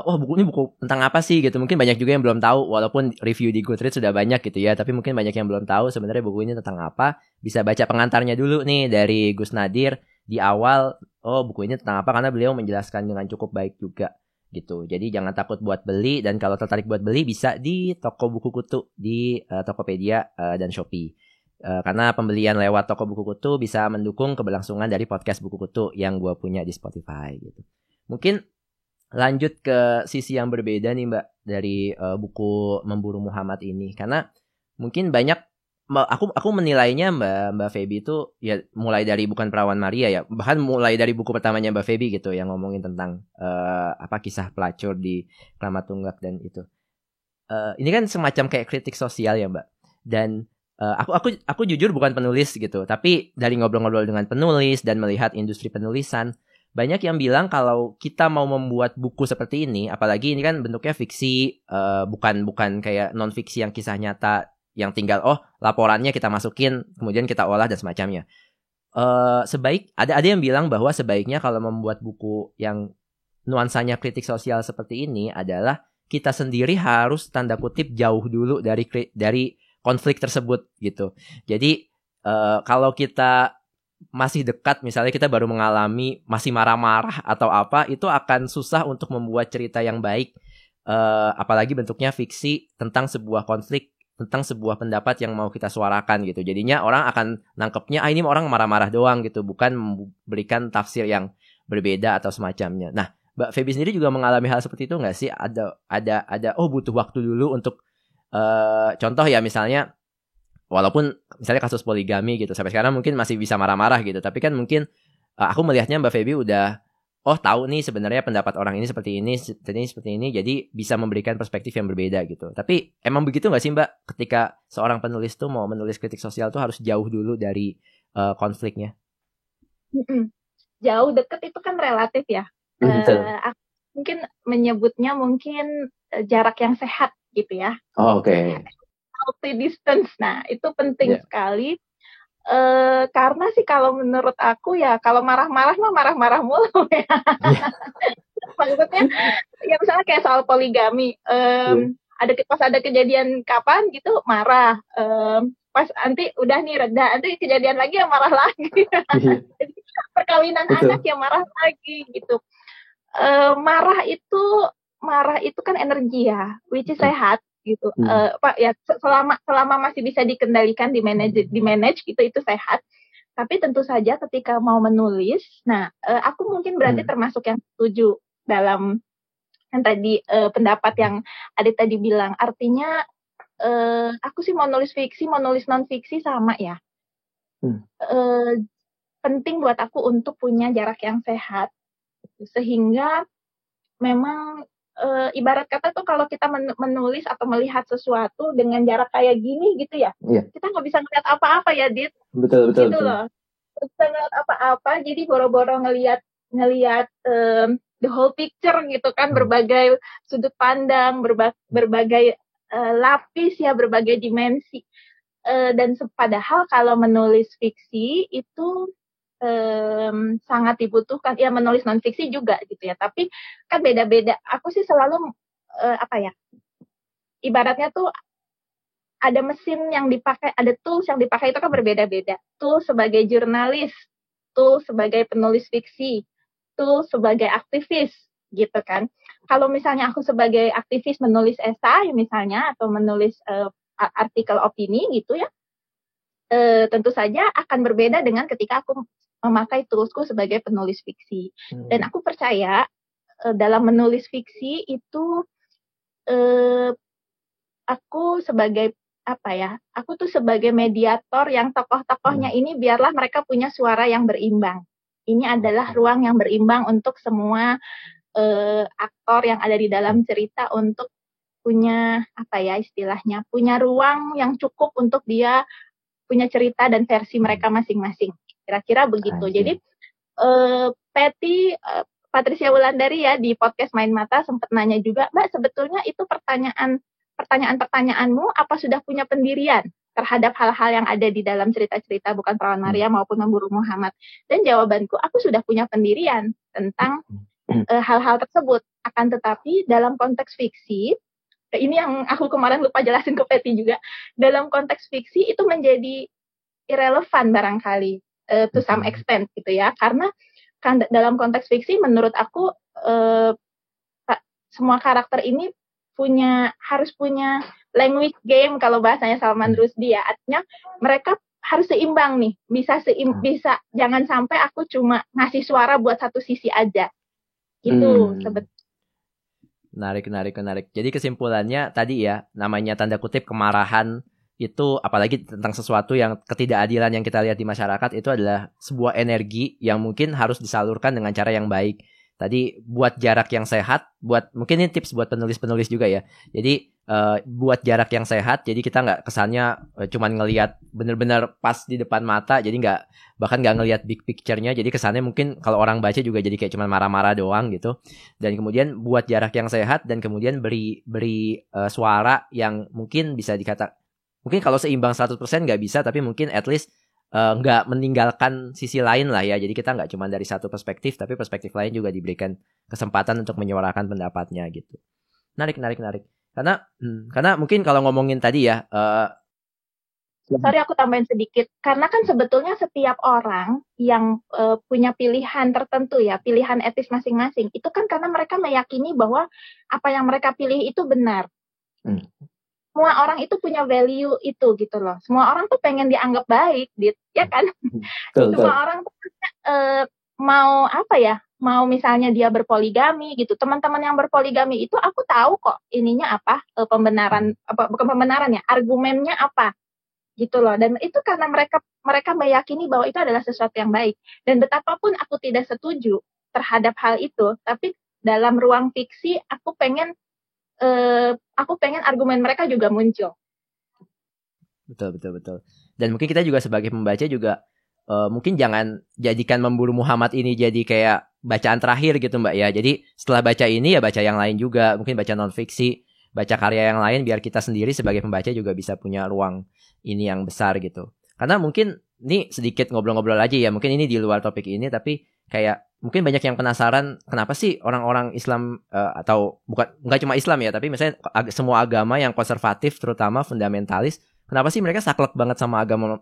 buku ini buku tentang apa sih gitu. Mungkin banyak juga yang belum tahu, walaupun review di Goodreads sudah banyak gitu ya, tapi mungkin banyak yang belum tahu sebenarnya buku ini tentang apa. Bisa baca pengantarnya dulu nih dari Gus Nadir di awal. Buku ini tentang apa, karena beliau menjelaskan dengan cukup baik juga gitu. Jadi jangan takut buat beli, dan kalau tertarik buat beli bisa di toko buku kutu di Tokopedia dan Shopee. Karena pembelian lewat toko buku kutu bisa mendukung keberlangsungan dari podcast buku kutu yang gue punya di Spotify gitu. Mungkin lanjut ke sisi yang berbeda nih Mbak dari buku Memburu Muhammad ini, karena mungkin banyak aku menilainya Mbak Feby itu ya mulai dari Bukan Perawan Maria ya, bahkan mulai dari buku pertamanya Mbak Feby gitu yang ngomongin tentang kisah pelacur di Kramat Tunggak dan itu. Ini kan semacam kayak kritik sosial ya Mbak. Dan aku jujur bukan penulis gitu, tapi dari ngobrol-ngobrol dengan penulis dan melihat industri penulisan, banyak yang bilang kalau kita mau membuat buku seperti ini, apalagi ini kan bentuknya fiksi, bukan kayak non fiksi yang kisah nyata yang tinggal laporannya kita masukin kemudian kita olah dan semacamnya. Ada yang bilang bahwa sebaiknya kalau membuat buku yang nuansanya kritik sosial seperti ini adalah kita sendiri harus tanda kutip jauh dulu dari konflik tersebut gitu. Jadi kalau kita masih dekat, misalnya kita baru mengalami masih marah-marah atau apa, itu akan susah untuk membuat cerita yang baik, apalagi bentuknya fiksi tentang sebuah konflik, tentang sebuah pendapat yang mau kita suarakan gitu. Jadinya orang akan nangkepnya ini orang marah-marah doang gitu, bukan memberikan tafsir yang berbeda atau semacamnya. Nah, Mbak Feby sendiri juga mengalami hal seperti itu nggak sih? Ada butuh waktu dulu untuk contoh ya, misalnya walaupun misalnya kasus poligami gitu, sampai sekarang mungkin masih bisa marah-marah gitu, tapi kan mungkin aku melihatnya Mbak Feby udah tahu nih sebenarnya pendapat orang ini seperti ini, jadi bisa memberikan perspektif yang berbeda gitu. Tapi emang begitu nggak sih Mbak, ketika seorang penulis tuh mau menulis kritik sosial tuh harus jauh dulu dari konfliknya? Jauh deket itu kan relatif ya. Aku mungkin menyebutnya jarak yang sehat gitu ya. Oke. Healthy distance. Nah, itu penting sekali. Karena sih kalau menurut aku ya, kalau marah-marah mah marah-marah mulu ya. Maksudnya ya misalnya kayak soal poligami, pas ada kejadian kapan gitu marah, pas nanti udah nih reda, nanti kejadian lagi ya marah lagi. Jadi perkawinan anak ya marah lagi gitu. Marah itu kan energi ya, which is sehat gitu. Selama masih bisa dikendalikan, di manage gitu, itu sehat. Tapi tentu saja ketika mau menulis, aku mungkin berarti termasuk yang setuju dalam yang tadi pendapat yang Adit tadi bilang. Artinya aku sih mau nulis fiksi, mau nulis non fiksi sama ya. Penting buat aku untuk punya jarak yang sehat, sehingga memang ibarat kata tuh kalau kita menulis atau melihat sesuatu dengan jarak kayak gini gitu ya, kita nggak bisa ngeliat apa-apa ya, Dit. Betul. Loh, bisa ngeliat apa-apa, jadi boro-boro ngeliat the whole picture gitu kan, berbagai sudut pandang, berbagai lapis ya, berbagai dimensi. Dan padahal kalau menulis fiksi itu sangat dibutuhkan, ya menulis non fiksi juga gitu ya, tapi kan beda-beda. Aku sih selalu ibaratnya tuh ada mesin yang dipakai, ada tools yang dipakai itu kan berbeda-beda. Tools sebagai jurnalis, tools sebagai penulis fiksi, tools sebagai aktivis gitu kan. Kalau misalnya aku sebagai aktivis menulis esai misalnya, atau menulis artikel opini gitu ya, tentu saja akan berbeda dengan ketika aku memakai toolsku sebagai penulis fiksi. Dan aku percaya dalam menulis fiksi itu aku sebagai aku tuh sebagai mediator yang tokoh-tokohnya ini biarlah mereka punya suara yang berimbang. Ini adalah ruang yang berimbang untuk semua aktor yang ada di dalam cerita untuk punya istilahnya, punya ruang yang cukup untuk dia punya cerita dan versi mereka masing-masing. Kira-kira begitu. Jadi Patricia Wulandari ya di podcast Main Mata sempat nanya juga, Mbak, sebetulnya itu pertanyaan-pertanyaanmu apa sudah punya pendirian terhadap hal-hal yang ada di dalam cerita-cerita Bukan Perawan Maria maupun Memburu Muhammad? Dan jawabanku, aku sudah punya pendirian tentang hal-hal tersebut. Akan tetapi dalam konteks fiksi, ini yang aku kemarin lupa jelasin ke Peti juga, dalam konteks fiksi itu menjadi irrelevant barangkali to some extent gitu ya, karena kan dalam konteks fiksi menurut aku semua karakter ini harus punya language game kalau bahasanya Salman Rushdie ya, artinya mereka harus seimbang nih, bisa jangan sampai aku cuma ngasih suara buat satu sisi aja. Itu sebetulnya. Menarik. Jadi kesimpulannya tadi ya, namanya tanda kutip kemarahan itu, apalagi tentang sesuatu yang ketidakadilan yang kita lihat di masyarakat, itu adalah sebuah energi yang mungkin harus disalurkan dengan cara yang baik. Tadi buat jarak yang sehat, mungkin ini tips buat penulis-penulis juga ya. Jadi buat jarak yang sehat, jadi kita nggak kesannya cuman ngelihat bener-bener pas di depan mata, jadi bahkan nggak ngelihat big picture-nya, jadi kesannya mungkin kalau orang baca juga jadi kayak cuman marah-marah doang gitu. Dan kemudian buat jarak yang sehat, dan kemudian beri suara yang mungkin bisa mungkin kalau seimbang 100% nggak bisa, tapi mungkin at least nggak meninggalkan sisi lain lah ya. Jadi kita nggak cuma dari satu perspektif, tapi perspektif lain juga diberikan kesempatan untuk menyuarakan pendapatnya gitu. Menarik. Karena mungkin kalau ngomongin tadi ya, sorry aku tambahin sedikit, karena kan sebetulnya setiap orang yang punya pilihan tertentu ya, pilihan etis masing-masing, itu kan karena mereka meyakini bahwa apa yang mereka pilih itu benar. Semua orang itu punya value itu gitu loh. Semua orang tuh pengen dianggap baik, ya kan? Semua orang tuh mau apa ya? Mau misalnya dia berpoligami gitu. Teman-teman yang berpoligami itu aku tahu kok ininya apa, bukan pembenaran ya, argumennya apa. Gitu loh. Dan itu karena mereka meyakini bahwa itu adalah sesuatu yang baik. Dan betapapun aku tidak setuju terhadap hal itu, tapi dalam ruang fiksi aku pengen argumen mereka juga muncul. Betul. Dan mungkin kita juga sebagai pembaca juga mungkin jangan jadikan Memburu Muhammad ini jadi kayak bacaan terakhir gitu Mbak ya. Jadi setelah baca ini ya baca yang lain juga, mungkin baca non-fiksi, baca karya yang lain, biar kita sendiri sebagai pembaca juga bisa punya ruang ini yang besar gitu. Karena mungkin ini sedikit ngobrol-ngobrol aja ya, mungkin ini di luar topik ini, tapi kayak mungkin banyak yang penasaran kenapa sih orang-orang Islam atau nggak cuma Islam ya, tapi misalnya semua agama yang konservatif terutama fundamentalis, kenapa sih mereka saklek banget sama agama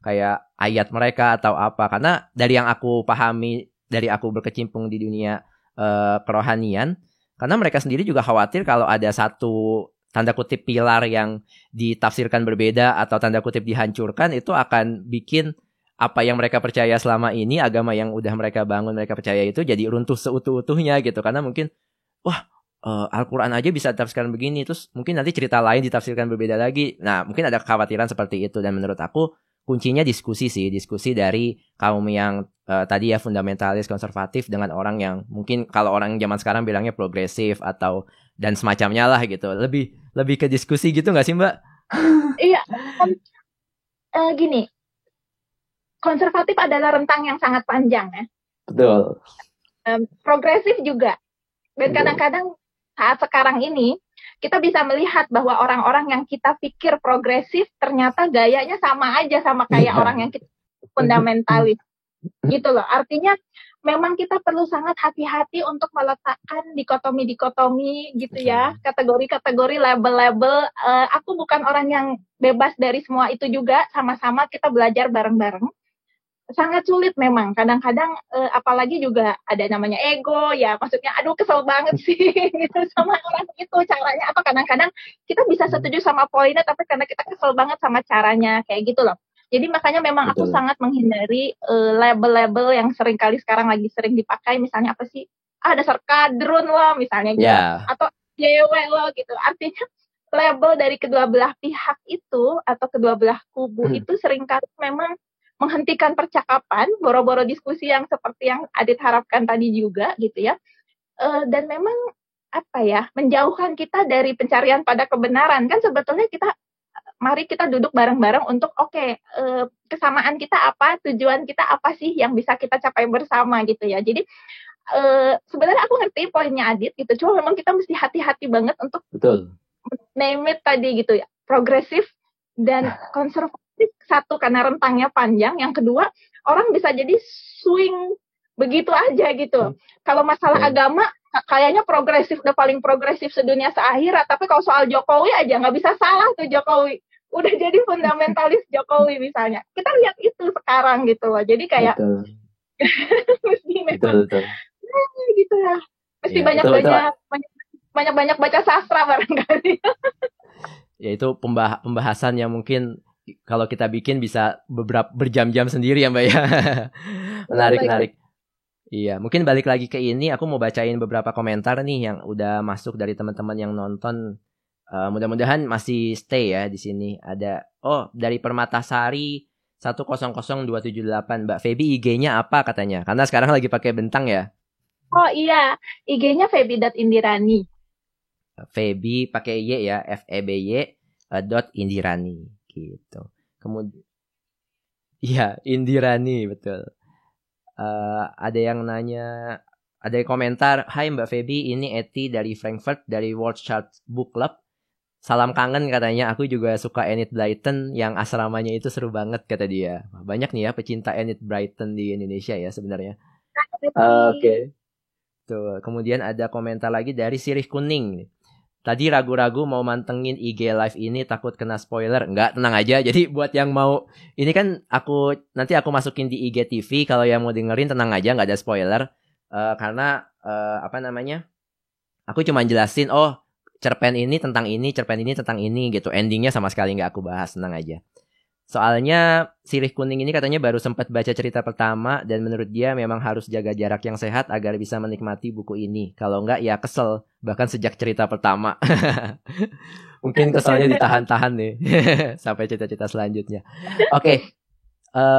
kayak ayat mereka atau apa? Karena dari yang aku pahami, dari aku berkecimpung di dunia kerohanian, karena mereka sendiri juga khawatir kalau ada satu tanda kutip pilar yang ditafsirkan berbeda atau tanda kutip dihancurkan, itu akan bikin apa yang mereka percaya selama ini, agama yang udah mereka bangun, mereka percaya itu jadi runtuh seutuh-utuhnya gitu. Karena mungkin Al-Quran aja bisa ditafsirkan begini, terus mungkin nanti cerita lain ditafsirkan berbeda lagi. Nah mungkin ada kekhawatiran seperti itu. Dan menurut aku kuncinya diskusi dari kaum yang tadi ya fundamentalis konservatif dengan orang yang mungkin kalau orang zaman sekarang bilangnya progresif atau dan semacamnya lah gitu. Lebih ke diskusi gitu nggak sih Mbak? Iya, gini, konservatif adalah rentang yang sangat panjang ya. Betul. Progresif juga. Dan kadang-kadang saat sekarang ini kita bisa melihat bahwa orang-orang yang kita pikir progresif ternyata gayanya sama aja sama kayak orang yang kita fundamentalis. Gitu loh. Artinya memang kita perlu sangat hati-hati untuk meletakkan dikotomi gitu ya, kategori-kategori, label-label. Aku bukan orang yang bebas dari semua itu juga, sama-sama kita belajar bareng-bareng. Sangat sulit memang, kadang-kadang apalagi juga ada namanya ego ya, maksudnya aduh kesel banget sih gitu sama orang itu, caranya apa, kadang-kadang kita bisa setuju sama poinnya tapi karena kita kesel banget sama caranya kayak gitu loh. Jadi makanya memang aku sangat menghindari label-label yang seringkali sekarang lagi sering dipakai, misalnya apa sih, dasar kadrun loh misalnya gitu, atau cewek loh gitu. Artinya label dari kedua belah pihak itu atau kedua belah kubu itu seringkali memang menghentikan percakapan, boro-boro diskusi yang seperti yang Adit harapkan tadi juga gitu ya. Dan memang apa ya, menjauhkan kita dari pencarian pada kebenaran. Kan sebetulnya mari kita duduk bareng-bareng untuk kesamaan kita apa, tujuan kita apa sih yang bisa kita capai bersama gitu ya. Jadi sebenarnya aku ngerti poinnya Adit gitu, cuma memang kita mesti hati-hati banget untuk name it tadi gitu ya, progresif dan konservatif. Satu, karena rentangnya panjang. Yang kedua, orang bisa jadi swing begitu aja gitu. Kalau masalah agama, kayaknya progresif, udah paling progresif sedunia seakhirat. Tapi kalau soal Jokowi aja, nggak bisa salah tuh Jokowi. Udah jadi fundamentalis Jokowi misalnya. Kita lihat itu sekarang gitu loh. Jadi kayak, mesti memang, gitu lah. Mesti banyak-banyak baca sastra barangkali. Ya itu pembahasan yang mungkin kalau kita bikin bisa beberapa berjam-jam sendiri ya Mbak ya. Menarik. Iya, mungkin balik lagi ke ini, aku mau bacain beberapa komentar nih yang udah masuk dari teman-teman yang nonton. Mudah-mudahan masih stay ya di sini. Ada dari Permatasari 100278 Mbak Feby IG-nya apa katanya? Karena sekarang lagi pakai bentang ya. Oh iya, IG-nya Feby.Indirani. Feby pakai Y ya, FEBY .Indirani gitu. Kemudian iya, Indirani betul. Ada yang nanya, ada yang komentar, "Hai Mbak Feby, ini Eti dari Frankfurt dari World Chart Book Club. Salam kangen," katanya. "Aku juga suka Enid Blyton, yang asramanya itu seru banget," kata dia. Banyak nih ya pecinta Enid Blyton di Indonesia ya sebenarnya. Oke. Tuh, kemudian ada komentar lagi dari Sirih Kuning. "Tadi ragu-ragu mau mantengin IG live ini, takut kena spoiler." Enggak, tenang aja. Jadi buat yang mau, ini kan nanti aku masukin di IG TV. Kalau yang mau dengerin tenang aja, nggak ada spoiler. Karena aku cuma jelasin, cerpen ini tentang ini gitu. Endingnya sama sekali nggak aku bahas, tenang aja. Soalnya Sirih Kuning ini katanya baru sempat baca cerita pertama dan menurut dia memang harus jaga jarak yang sehat agar bisa menikmati buku ini. Kalau enggak ya kesel, bahkan sejak cerita pertama. Mungkin keselnya ditahan-tahan nih sampai cerita-cerita selanjutnya. Oke.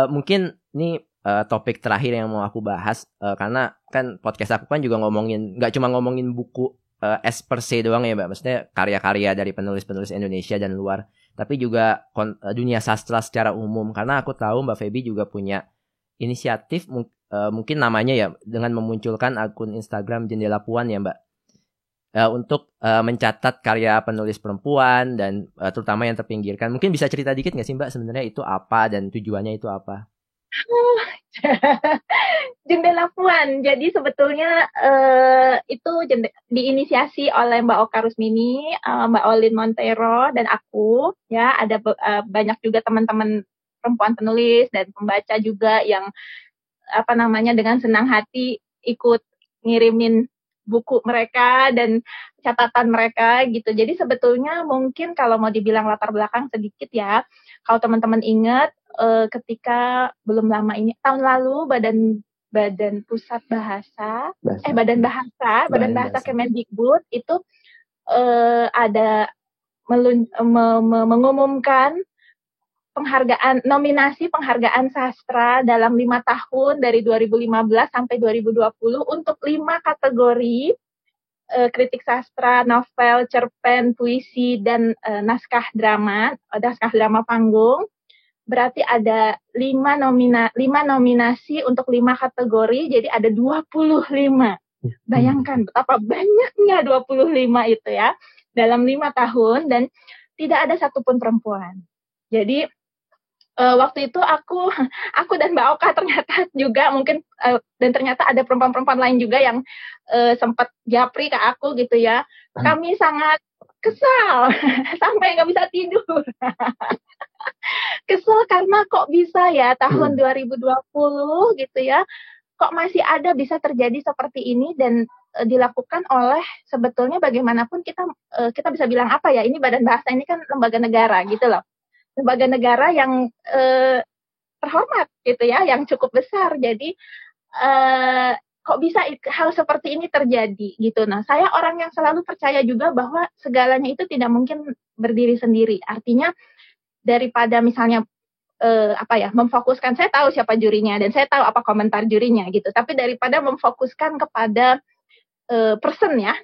Mungkin ini topik terakhir yang mau aku bahas, karena kan podcast aku kan juga nggak cuma ngomongin buku as per se doang ya Mbak. Maksudnya karya-karya dari penulis-penulis Indonesia dan luar, tapi juga dunia sastra secara umum. Karena aku tahu Mbak Feby juga punya inisiatif, mungkin namanya ya, dengan memunculkan akun Instagram Jendela Puan ya Mbak, untuk mencatat karya penulis perempuan dan terutama yang terpinggirkan. Mungkin bisa cerita dikit nggak sih Mbak sebenarnya itu apa dan tujuannya itu apa? Jendela Puan. Jadi sebetulnya itu diinisiasi oleh Mbak Oka Rusmini, Mbak Olin Montero dan aku. Ya, ada banyak juga teman-teman perempuan penulis dan pembaca juga yang dengan senang hati ikut ngirimin buku mereka dan catatan mereka gitu. Jadi sebetulnya mungkin kalau mau dibilang latar belakang sedikit ya, kalau teman-teman ingat ketika belum lama ini tahun lalu Badan Bahasa Kemendikbud itu ada mengumumkan nominasi penghargaan sastra dalam 5 tahun dari 2015 sampai 2020 untuk 5 kategori, kritik sastra, novel, cerpen, puisi, dan naskah drama panggung. Berarti ada 5 nominasi untuk 5 kategori, jadi ada 25. Bayangkan betapa banyaknya 25 itu ya, dalam 5 tahun, dan tidak ada satupun perempuan. Jadi waktu itu aku dan Mbak Oka ternyata juga mungkin, dan ternyata ada perempuan-perempuan lain juga yang sempat japri ke aku gitu ya. Kami sangat kesal sampai nggak bisa tidur. Kesel karena kok bisa ya tahun 2020 gitu ya, kok masih ada bisa terjadi seperti ini dan dilakukan oleh, sebetulnya bagaimanapun kita bisa bilang apa ya, ini Badan Bahasa ini kan lembaga negara gitu loh. Lembaga negara yang terhormat gitu ya, yang cukup besar. Jadi kok bisa hal seperti ini terjadi gitu. Nah, saya orang yang selalu percaya juga bahwa segalanya itu tidak mungkin berdiri sendiri. Artinya daripada misalnya memfokuskan, saya tahu siapa jurinya dan saya tahu apa komentar jurinya gitu. Tapi daripada memfokuskan kepada person ya,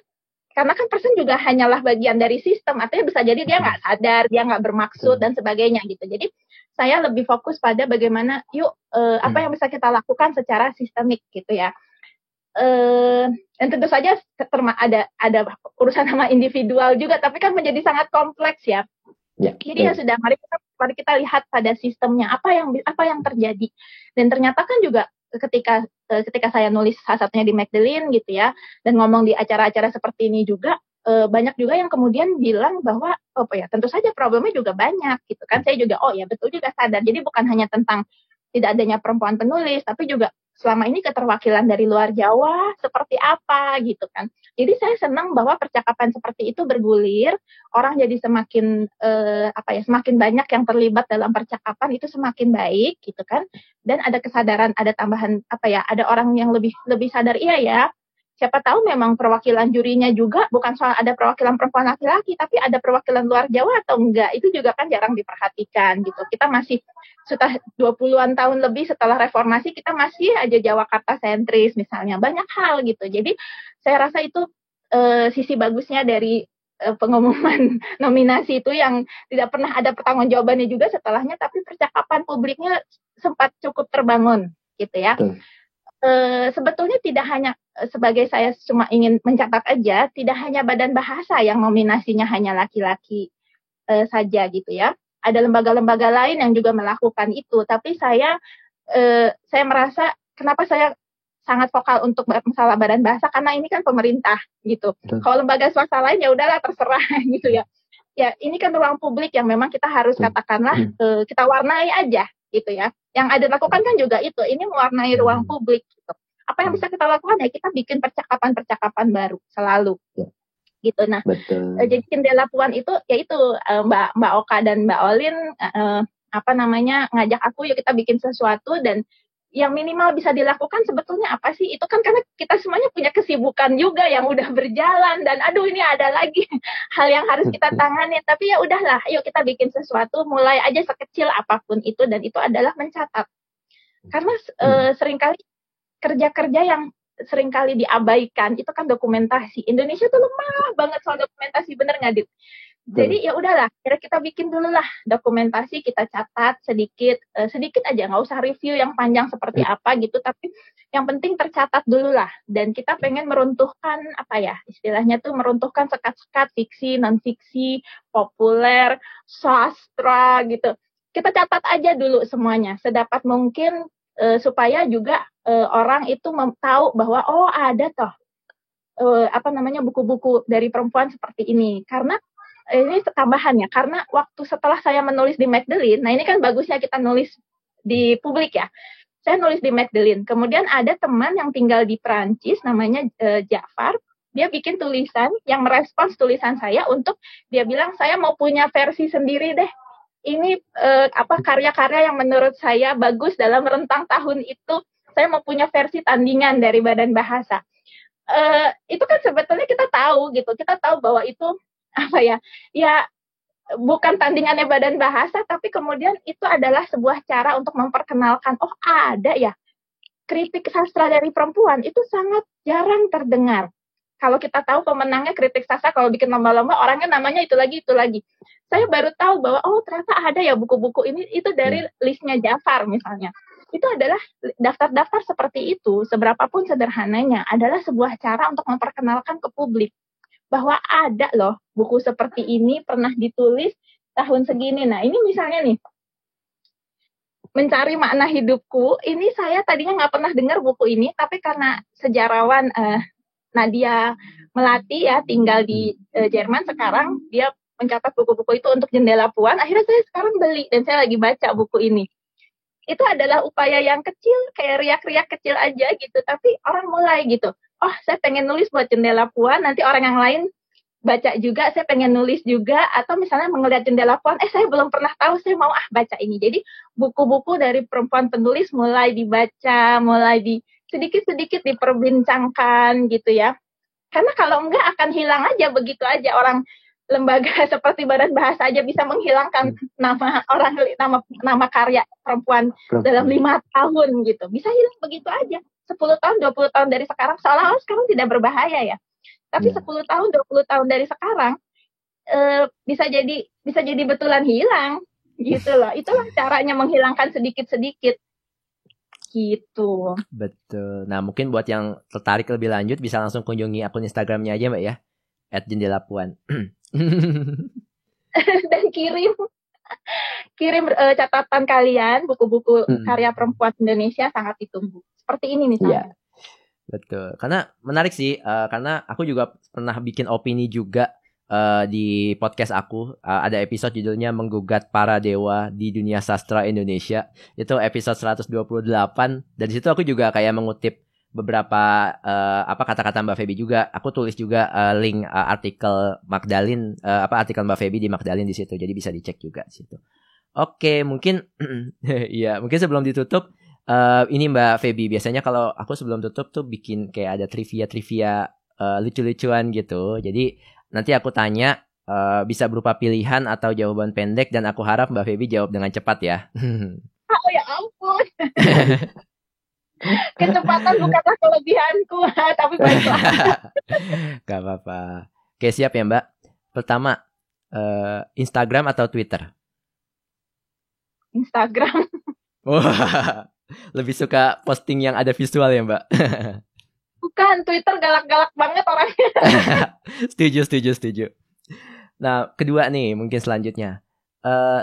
karena kan person juga hanyalah bagian dari sistem, artinya bisa jadi dia nggak sadar, dia nggak bermaksud dan sebagainya gitu. Jadi saya lebih fokus pada bagaimana apa yang bisa kita lakukan secara sistemik gitu ya. Dan tentu saja ada urusan sama individual juga, tapi kan menjadi sangat kompleks ya. Jadi ya sudah, mari kita lihat pada sistemnya apa yang terjadi. Dan ternyata kan juga ketika saya nulis salah satunya di Magdalene gitu ya, dan ngomong di acara-acara seperti ini juga, banyak juga yang kemudian bilang bahwa tentu saja problemnya juga banyak gitu kan. Saya juga betul juga sadar. Jadi bukan hanya tentang tidak adanya perempuan penulis, tapi juga selama ini keterwakilan dari luar Jawa seperti apa gitu kan. Jadi saya senang bahwa percakapan seperti itu bergulir, orang jadi semakin semakin banyak yang terlibat dalam percakapan, itu semakin baik gitu kan. Dan ada kesadaran, ada tambahan ada orang yang lebih sadar, iya ya. Siapa tahu memang perwakilan jurinya juga bukan soal ada perwakilan perempuan laki-laki, tapi ada perwakilan luar Jawa atau enggak. Itu juga kan jarang diperhatikan gitu. Kita masih sudah 20-an tahun lebih setelah reformasi, kita masih aja Jawakarta sentris misalnya. Banyak hal gitu. Jadi saya rasa itu sisi bagusnya dari pengumuman nominasi itu yang tidak pernah ada pertanggungjawabannya juga setelahnya, tapi percakapan publiknya sempat cukup terbangun gitu ya. Sebetulnya tidak hanya sebagai saya cuma ingin mencatat aja, tidak hanya Badan Bahasa yang nominasinya hanya laki-laki saja gitu ya. Ada lembaga-lembaga lain yang juga melakukan itu, tapi saya merasa kenapa saya sangat vokal untuk masalah Badan Bahasa, karena ini kan pemerintah gitu. Kalau lembaga swasta lain ya udahlah terserah gitu ya. Ya ini kan ruang publik yang memang kita harus katakanlah kita warnai aja gitu ya. Yang ada lakukan kan juga itu, ini mewarnai ruang publik gitu. Apa yang bisa kita lakukan ya kita bikin percakapan-percakapan baru selalu gitu. Nah, jadi Jendela Puan itu yaitu Mbak Oka dan Mbak Olin ngajak aku yuk kita bikin sesuatu, dan yang minimal bisa dilakukan sebetulnya apa sih? Itu kan karena kita semuanya punya kesibukan juga yang udah berjalan, dan aduh ini ada lagi hal yang harus kita tangani, tapi ya udahlah, ayo kita bikin sesuatu, mulai aja sekecil apapun itu, dan itu adalah mencatat. Karena seringkali kerja-kerja yang seringkali diabaikan itu kan dokumentasi. Indonesia tuh lemah banget soal dokumentasi, bener nggak, Dit? Jadi ya udahlah, kita bikin dulu lah dokumentasi, kita catat sedikit aja, nggak usah review yang panjang seperti apa gitu, tapi yang penting tercatat dulu lah. Dan kita pengen meruntuhkan istilahnya tuh meruntuhkan sekat-sekat fiksi, non fiksi, populer, sastra gitu. Kita catat aja dulu semuanya sedapat mungkin supaya juga orang itu tahu bahwa oh ada toh buku-buku dari perempuan seperti ini. Karena ini tambahannya, karena waktu setelah saya menulis di Magdalene, nah ini kan bagusnya kita nulis di publik ya. Saya nulis di Magdalene, kemudian ada teman yang tinggal di Perancis namanya Jafar, dia bikin tulisan yang merespons tulisan saya untuk dia bilang saya mau punya versi sendiri deh. Ini karya-karya yang menurut saya bagus dalam rentang tahun itu, saya mau punya versi tandingan dari Badan Bahasa. Itu kan sebetulnya kita tahu gitu, kita tahu bahwa itu bukan tandingannya Badan Bahasa, tapi kemudian itu adalah sebuah cara untuk memperkenalkan, oh ada ya kritik sastra dari perempuan, itu sangat jarang terdengar. Kalau kita tahu pemenangnya kritik sastra, kalau bikin lomba-lomba orangnya namanya itu lagi. Saya baru tahu bahwa oh ternyata ada ya buku-buku ini, itu dari listnya Jafar misalnya. Itu adalah daftar-daftar seperti itu, seberapapun sederhananya, adalah sebuah cara untuk memperkenalkan ke publik bahwa ada loh buku seperti ini pernah ditulis tahun segini. Nah ini misalnya nih, Mencari Makna Hidupku, ini saya tadinya nggak pernah dengar buku ini, tapi karena sejarawan Nadia Melati ya tinggal di Jerman sekarang, dia mencatat buku-buku itu untuk Jendela Puan, akhirnya saya sekarang beli dan saya lagi baca buku ini. Itu adalah upaya yang kecil, kayak riak-riak kecil aja gitu, tapi orang mulai gitu. Oh, saya pengen nulis buat Jendela Puan, nanti orang yang lain baca juga, saya pengen nulis juga, atau misalnya melihat Jendela Puan, saya belum pernah tahu, saya mau baca ini. Jadi buku-buku dari perempuan penulis mulai dibaca, sedikit-sedikit diperbincangkan gitu ya. Karena kalau enggak akan hilang aja begitu aja. Orang lembaga seperti Badan Bahasa aja bisa menghilangkan nama karya perempuan dalam 5 tahun gitu. Bisa hilang begitu aja. 10 tahun, 20 tahun dari sekarang, seolah-olah sekarang tidak berbahaya ya. Tapi 10 tahun, 20 tahun dari sekarang bisa jadi betulan hilang gitu loh. Itulah caranya menghilangkan sedikit-sedikit gitu. Betul. Nah, mungkin buat yang tertarik lebih lanjut bisa langsung kunjungi akun Instagramnya aja, Mbak ya. @jendelapuan. Dan kirim catatan kalian, buku-buku karya perempuan Indonesia sangat ditunggu. Seperti ini misalnya. Yeah. Betul. Karena menarik sih, karena aku juga pernah bikin opini juga di podcast aku ada episode judulnya Menggugat Para Dewa di Dunia Sastra Indonesia. Itu episode 128 dan di situ aku juga kayak mengutip beberapa kata-kata Mbak Feby juga. Aku tulis juga link artikel Magdalene artikel Mbak Feby di Magdalene di situ. Jadi bisa dicek juga di situ. Oke, mungkin ya, mungkin sebelum ditutup ini Mbak Feby, biasanya kalau aku sebelum tutup tuh bikin kayak ada trivia lucu-lucuan gitu. Jadi nanti aku tanya bisa berupa pilihan atau jawaban pendek dan aku harap Mbak Feby jawab dengan cepat ya. Oh ya ampun. Kecepatan bukanlah kelebihanku, tapi baiklah. Gak apa-apa. Oke, siap ya Mbak. Pertama, Instagram atau Twitter? Instagram. Wah, lebih suka posting yang ada visual ya Mbak? Bukan, Twitter galak-galak banget orangnya. Setuju. Nah, kedua nih, mungkin selanjutnya.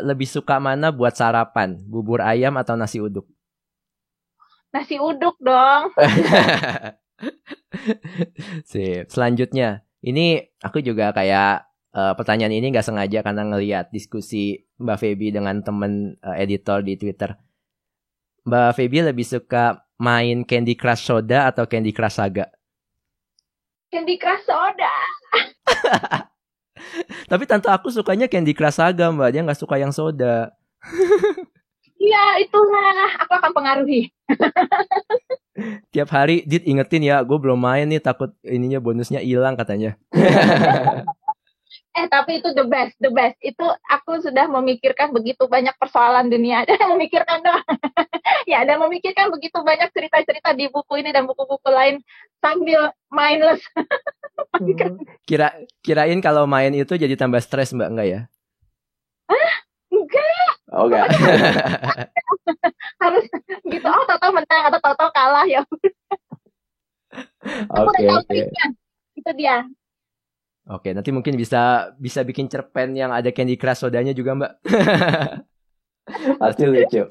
Lebih suka mana buat sarapan? Bubur ayam atau nasi uduk? Nasi uduk dong. Sip. Selanjutnya, ini aku juga kayak pertanyaan ini gak sengaja karena ngelihat diskusi Mbak Feby dengan temen editor di Twitter. Mbak Feby lebih suka main Candy Crush Soda atau Candy Crush Saga? Candy Crush Soda. Tapi tante aku sukanya Candy Crush Saga Mbak, dia gak suka yang soda. Iya, itulah. Aku akan pengaruhi. Tiap hari, Dit ingetin ya, gue belum main nih, takut ininya bonusnya hilang katanya. Tapi itu the best. Itu aku sudah memikirkan begitu banyak persoalan dunia. Dan memikirkan doang. Ya, dan memikirkan begitu banyak cerita-cerita di buku ini dan buku-buku lain sambil mindless. Kirain kalau main itu jadi tambah stres Mbak, enggak ya? Hah? Enggak. Oh enggak. Harus gitu. Oh, tahu menang atau tahu kalah ya. Oke. Itu dia. Oke, nanti mungkin bisa bikin cerpen yang ada Candy Crush sodanya juga Mbak. Pasti lucu.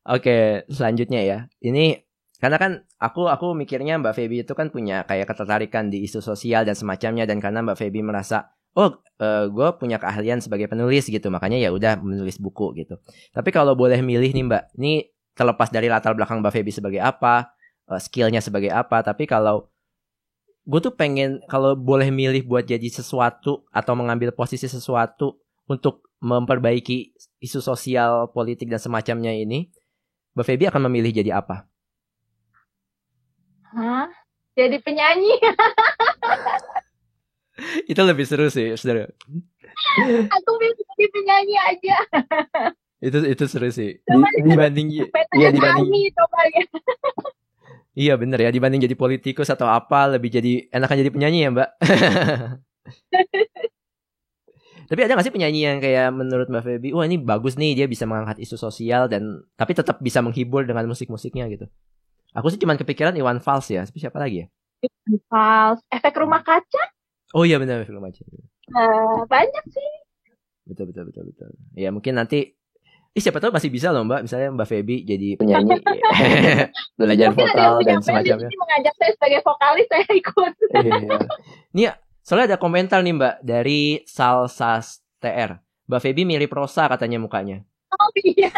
Oke, selanjutnya ya. Ini karena kan aku mikirnya Mbak Feby itu kan punya kayak ketertarikan di isu sosial dan semacamnya, dan karena Mbak Feby merasa gue punya keahlian sebagai penulis gitu, makanya ya udah menulis buku gitu. Tapi kalau boleh milih nih Mbak, ini terlepas dari latar belakang Mbak Feby sebagai apa, skillnya sebagai apa, tapi kalau gue tuh pengen kalau boleh milih buat jadi sesuatu atau mengambil posisi sesuatu untuk memperbaiki isu sosial, politik dan semacamnya ini, Mbak Feby akan memilih jadi apa? Hah? Jadi penyanyi. Itu lebih seru sih, saudara. Aku pilih jadi penyanyi aja. Itu seru sih. Dibanding coba ya. Iya bener ya, dibanding jadi politikus atau apa, lebih jadi enakan jadi penyanyi ya Mbak. Tapi ada gak sih penyanyi yang kayak menurut Mbak Feby, wah ini bagus nih, dia bisa mengangkat isu sosial dan tapi tetap bisa menghibur dengan musik-musiknya gitu. Aku sih cuma kepikiran Iwan Fals ya, tapi siapa lagi ya? Iwan Fals, Efek Rumah Kaca. Oh iya benar, Efek Rumah Kaca. Banyak sih. Betul. Ya mungkin nanti siapa tahu masih bisa loh Mbak, misalnya Mbak Feby jadi penyanyi, belajar vokal dan semacamnya. Mungkin mengajak saya sebagai vokalis, saya ikut. Iya. Nih soalnya ada komentar nih Mbak dari Salsas TR. Mbak Feby mirip Rosa katanya mukanya. Oh iya.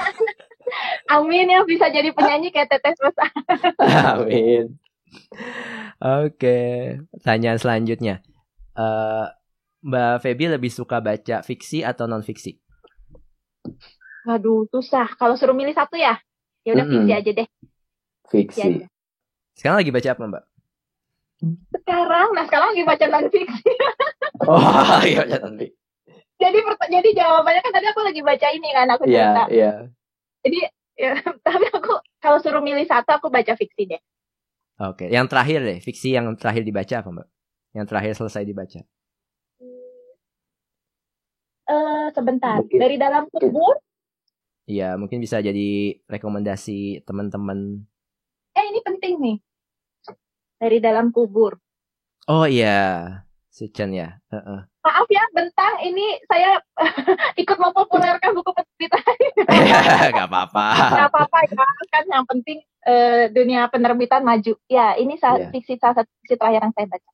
Amin ya bisa jadi penyanyi kayak Tetes Rosa. Amin. Oke, pertanyaan selanjutnya. Mbak Feby lebih suka baca fiksi atau non fiksi? Waduh, susah. Kalau suruh milih satu ya udah fiksi aja deh. Fiksi. Sekarang lagi baca apa Mbak? Sekarang lagi baca non fiksi. Oh iya baca non fiksi. Jadi jawabannya kan tadi aku lagi baca ini kan aku cerita. Iya. Jadi ya, tapi aku kalau suruh milih satu aku baca fiksi deh. Oke, yang terakhir deh, fiksi yang terakhir dibaca apa Mbak? Yang terakhir selesai dibaca. Sebentar. Dari Dalam Kubur. Iya, mungkin bisa jadi rekomendasi teman-teman. Ini penting nih. Dari Dalam Kubur. Oh iya, Sucen ya. Maaf ya, Bentang, ini saya ikut mempopulerkan buku penerbitan. Gak apa-apa. Gak apa-apa ya, kan yang penting dunia penerbitan maju. Ya, ini fiksi salah satu fiksi terakhir yang saya baca.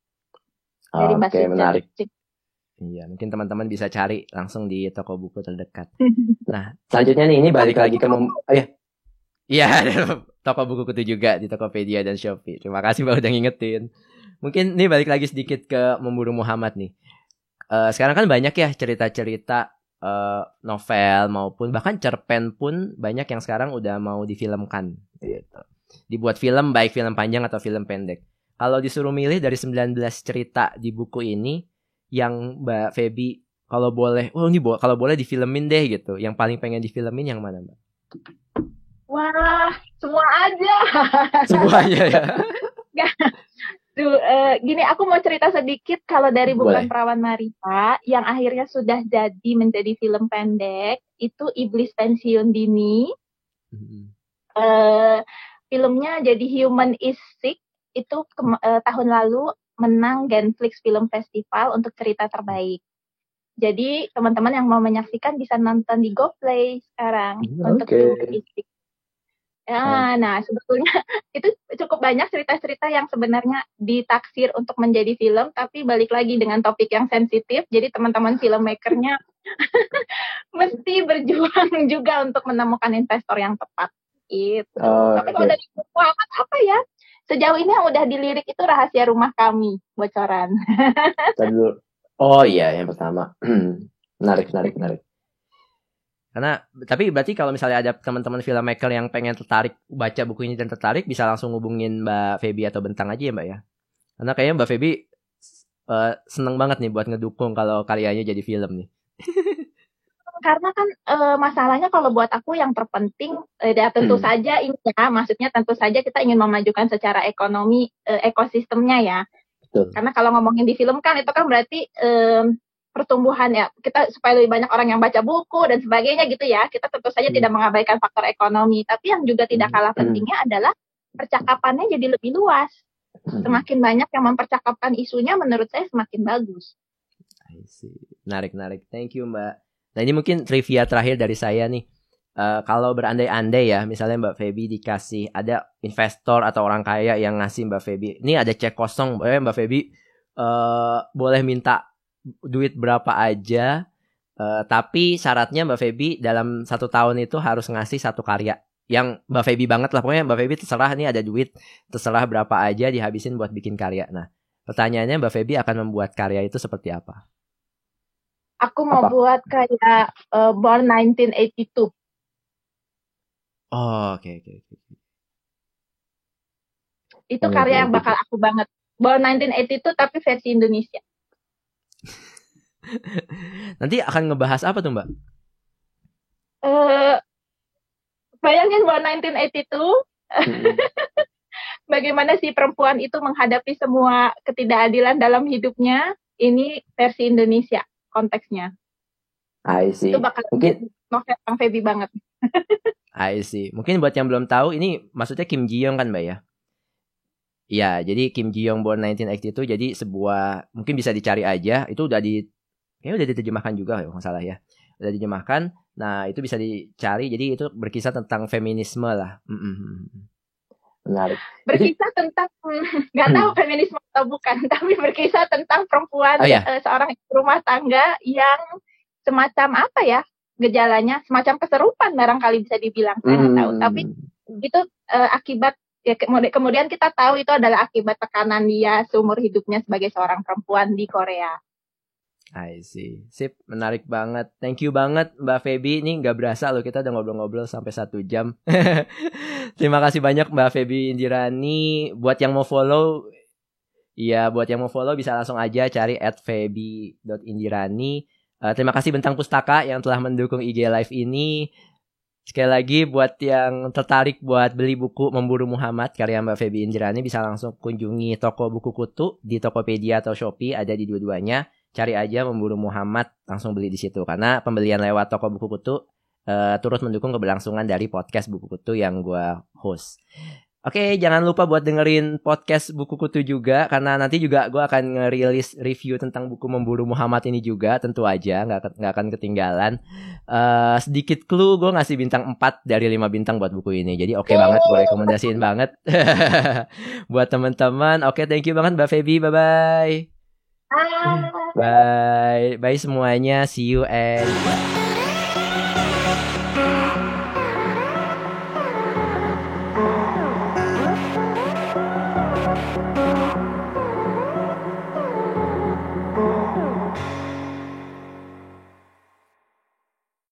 Dari Mbak Oke, menarik. Iya, mungkin teman-teman bisa cari langsung di toko buku terdekat. Nah, selanjutnya nih, ini balik lagi ke Iya, toko buku kutu juga di Tokopedia dan Shopee. Terima kasih Mbak udah ngingetin. Mungkin nih balik lagi sedikit ke Memburu Muhammad nih. Sekarang kan banyak ya cerita-cerita novel maupun bahkan cerpen pun banyak yang sekarang udah mau difilmkan gitu. Dibuat film, baik film panjang atau film pendek. Kalau disuruh milih dari 19 cerita di buku ini, yang Mbak Feby kalau boleh, kalau boleh difilmin deh gitu. Yang paling pengen difilmin yang mana Mbak? Wah, semua aja. Semuanya ya. Gini, aku mau cerita sedikit kalau dari Bukan Perawan Maria yang akhirnya sudah jadi menjadi film pendek itu Iblis Pensiun Dini. Filmnya jadi Human is Sick itu tahun lalu menang Genflix Film Festival untuk cerita terbaik. Jadi teman-teman yang mau menyaksikan bisa nonton di GoPlay sekarang untuk Human is Sick. Nah, sebetulnya itu cukup banyak cerita-cerita yang sebenarnya ditaksir untuk menjadi film, tapi balik lagi dengan topik yang sensitif, jadi teman-teman filmmakernya mesti berjuang juga untuk menemukan investor yang tepat. Gitu. Tapi kalau dari Muhammad apa ya? Sejauh ini yang udah dilirik itu Rahasia Rumah Kami, bocoran. Oh iya, yang pertama. Menarik. Karena, tapi berarti kalau misalnya ada teman-teman filmmaker yang pengen tertarik baca buku ini dan tertarik, bisa langsung hubungin Mbak Feby atau Bentang aja ya Mbak ya? Karena kayaknya Mbak Feby seneng banget nih buat ngedukung kalau karyanya jadi film nih. Karena kan masalahnya kalau buat aku yang terpenting ya tentu saja ini ya, maksudnya tentu saja kita ingin memajukan secara ekonomi ekosistemnya ya. Betul. Karena kalau ngomongin di film kan itu kan berarti pertumbuhan ya, kita supaya lebih banyak orang yang baca buku dan sebagainya gitu ya. Kita tentu saja tidak mengabaikan faktor ekonomi, tapi yang juga tidak kalah pentingnya adalah percakapannya jadi lebih luas. Semakin banyak yang mempercakapkan isunya, menurut saya semakin bagus. I see. Menarik. Thank you Mbak. Nah ini mungkin trivia terakhir dari saya nih. Kalau berandai-andai ya, misalnya Mbak Feby dikasih, ada investor atau orang kaya yang ngasih Mbak Feby, ini ada cek kosong, Mbak Feby boleh minta duit berapa aja, tapi syaratnya Mbak Feby dalam 1 tahun itu harus ngasih 1 karya yang Mbak Feby banget lah. Pokoknya Mbak Feby terserah nih ada duit, terserah berapa aja dihabisin buat bikin karya. Nah pertanyaannya Mbak Feby akan membuat karya itu seperti apa? Aku mau buat kayak Born 1982. Oh, oke. Itu karya yang bakal aku banget. Born 1982 tapi versi Indonesia. Nanti akan ngebahas apa tuh Mbak? Bayangin Born 1982. Bagaimana si perempuan itu menghadapi semua ketidakadilan dalam hidupnya. Ini versi Indonesia konteksnya. I see. Itu bakal mungkin novel Bang Feby banget. I see. Mungkin buat yang belum tahu, ini maksudnya Kim Ji Young kan Mbak ya? Iya, jadi Kim Ji Young Born 1982 jadi sebuah, mungkin bisa dicari aja, itu kayaknya udah diterjemahkan juga kalau nggak salah ya. Udah diterjemahkan, nah itu bisa dicari, jadi itu berkisah tentang feminisme lah. Menarik. Berkisah tentang nggak tahu feminisme atau bukan, tapi berkisah tentang perempuan seorang rumah tangga yang semacam apa ya gejalanya, semacam keserupan barangkali bisa dibilang, saya nggak tahu. Tapi itu akibat ya, kemudian kita tahu itu adalah akibat tekanan dia seumur hidupnya sebagai seorang perempuan di Korea. I see. Sip, menarik banget. Thank you banget Mbak Feby. Ini gak berasa loh, kita udah ngobrol-ngobrol sampai 1 jam. Terima kasih banyak Mbak Feby Indirani. Buat yang mau follow bisa langsung aja cari @feby.indirani. Terima kasih Bentang Pustaka yang telah mendukung IG Live ini. Sekali lagi buat yang tertarik buat beli buku Memburu Muhammad karya Mbak Feby Indirani, bisa langsung kunjungi toko buku kutu di Tokopedia atau Shopee, ada di dua-duanya. Cari aja Memburu Muhammad, langsung beli di situ. Karena pembelian lewat toko buku kutu turut mendukung keberlangsungan dari podcast buku kutu yang gue host. Oke, jangan lupa buat dengerin podcast buku kutu juga, karena nanti juga gue akan ngerilis review tentang buku Memburu Muhammad ini juga, tentu aja nggak akan ketinggalan. Sedikit clue, gue ngasih bintang 4 dari 5 bintang buat buku ini, jadi oke banget, gue rekomendasiin banget buat teman-teman. Oke, thank you banget Mbak Feby, bye bye. Bye. Bye semuanya. See you and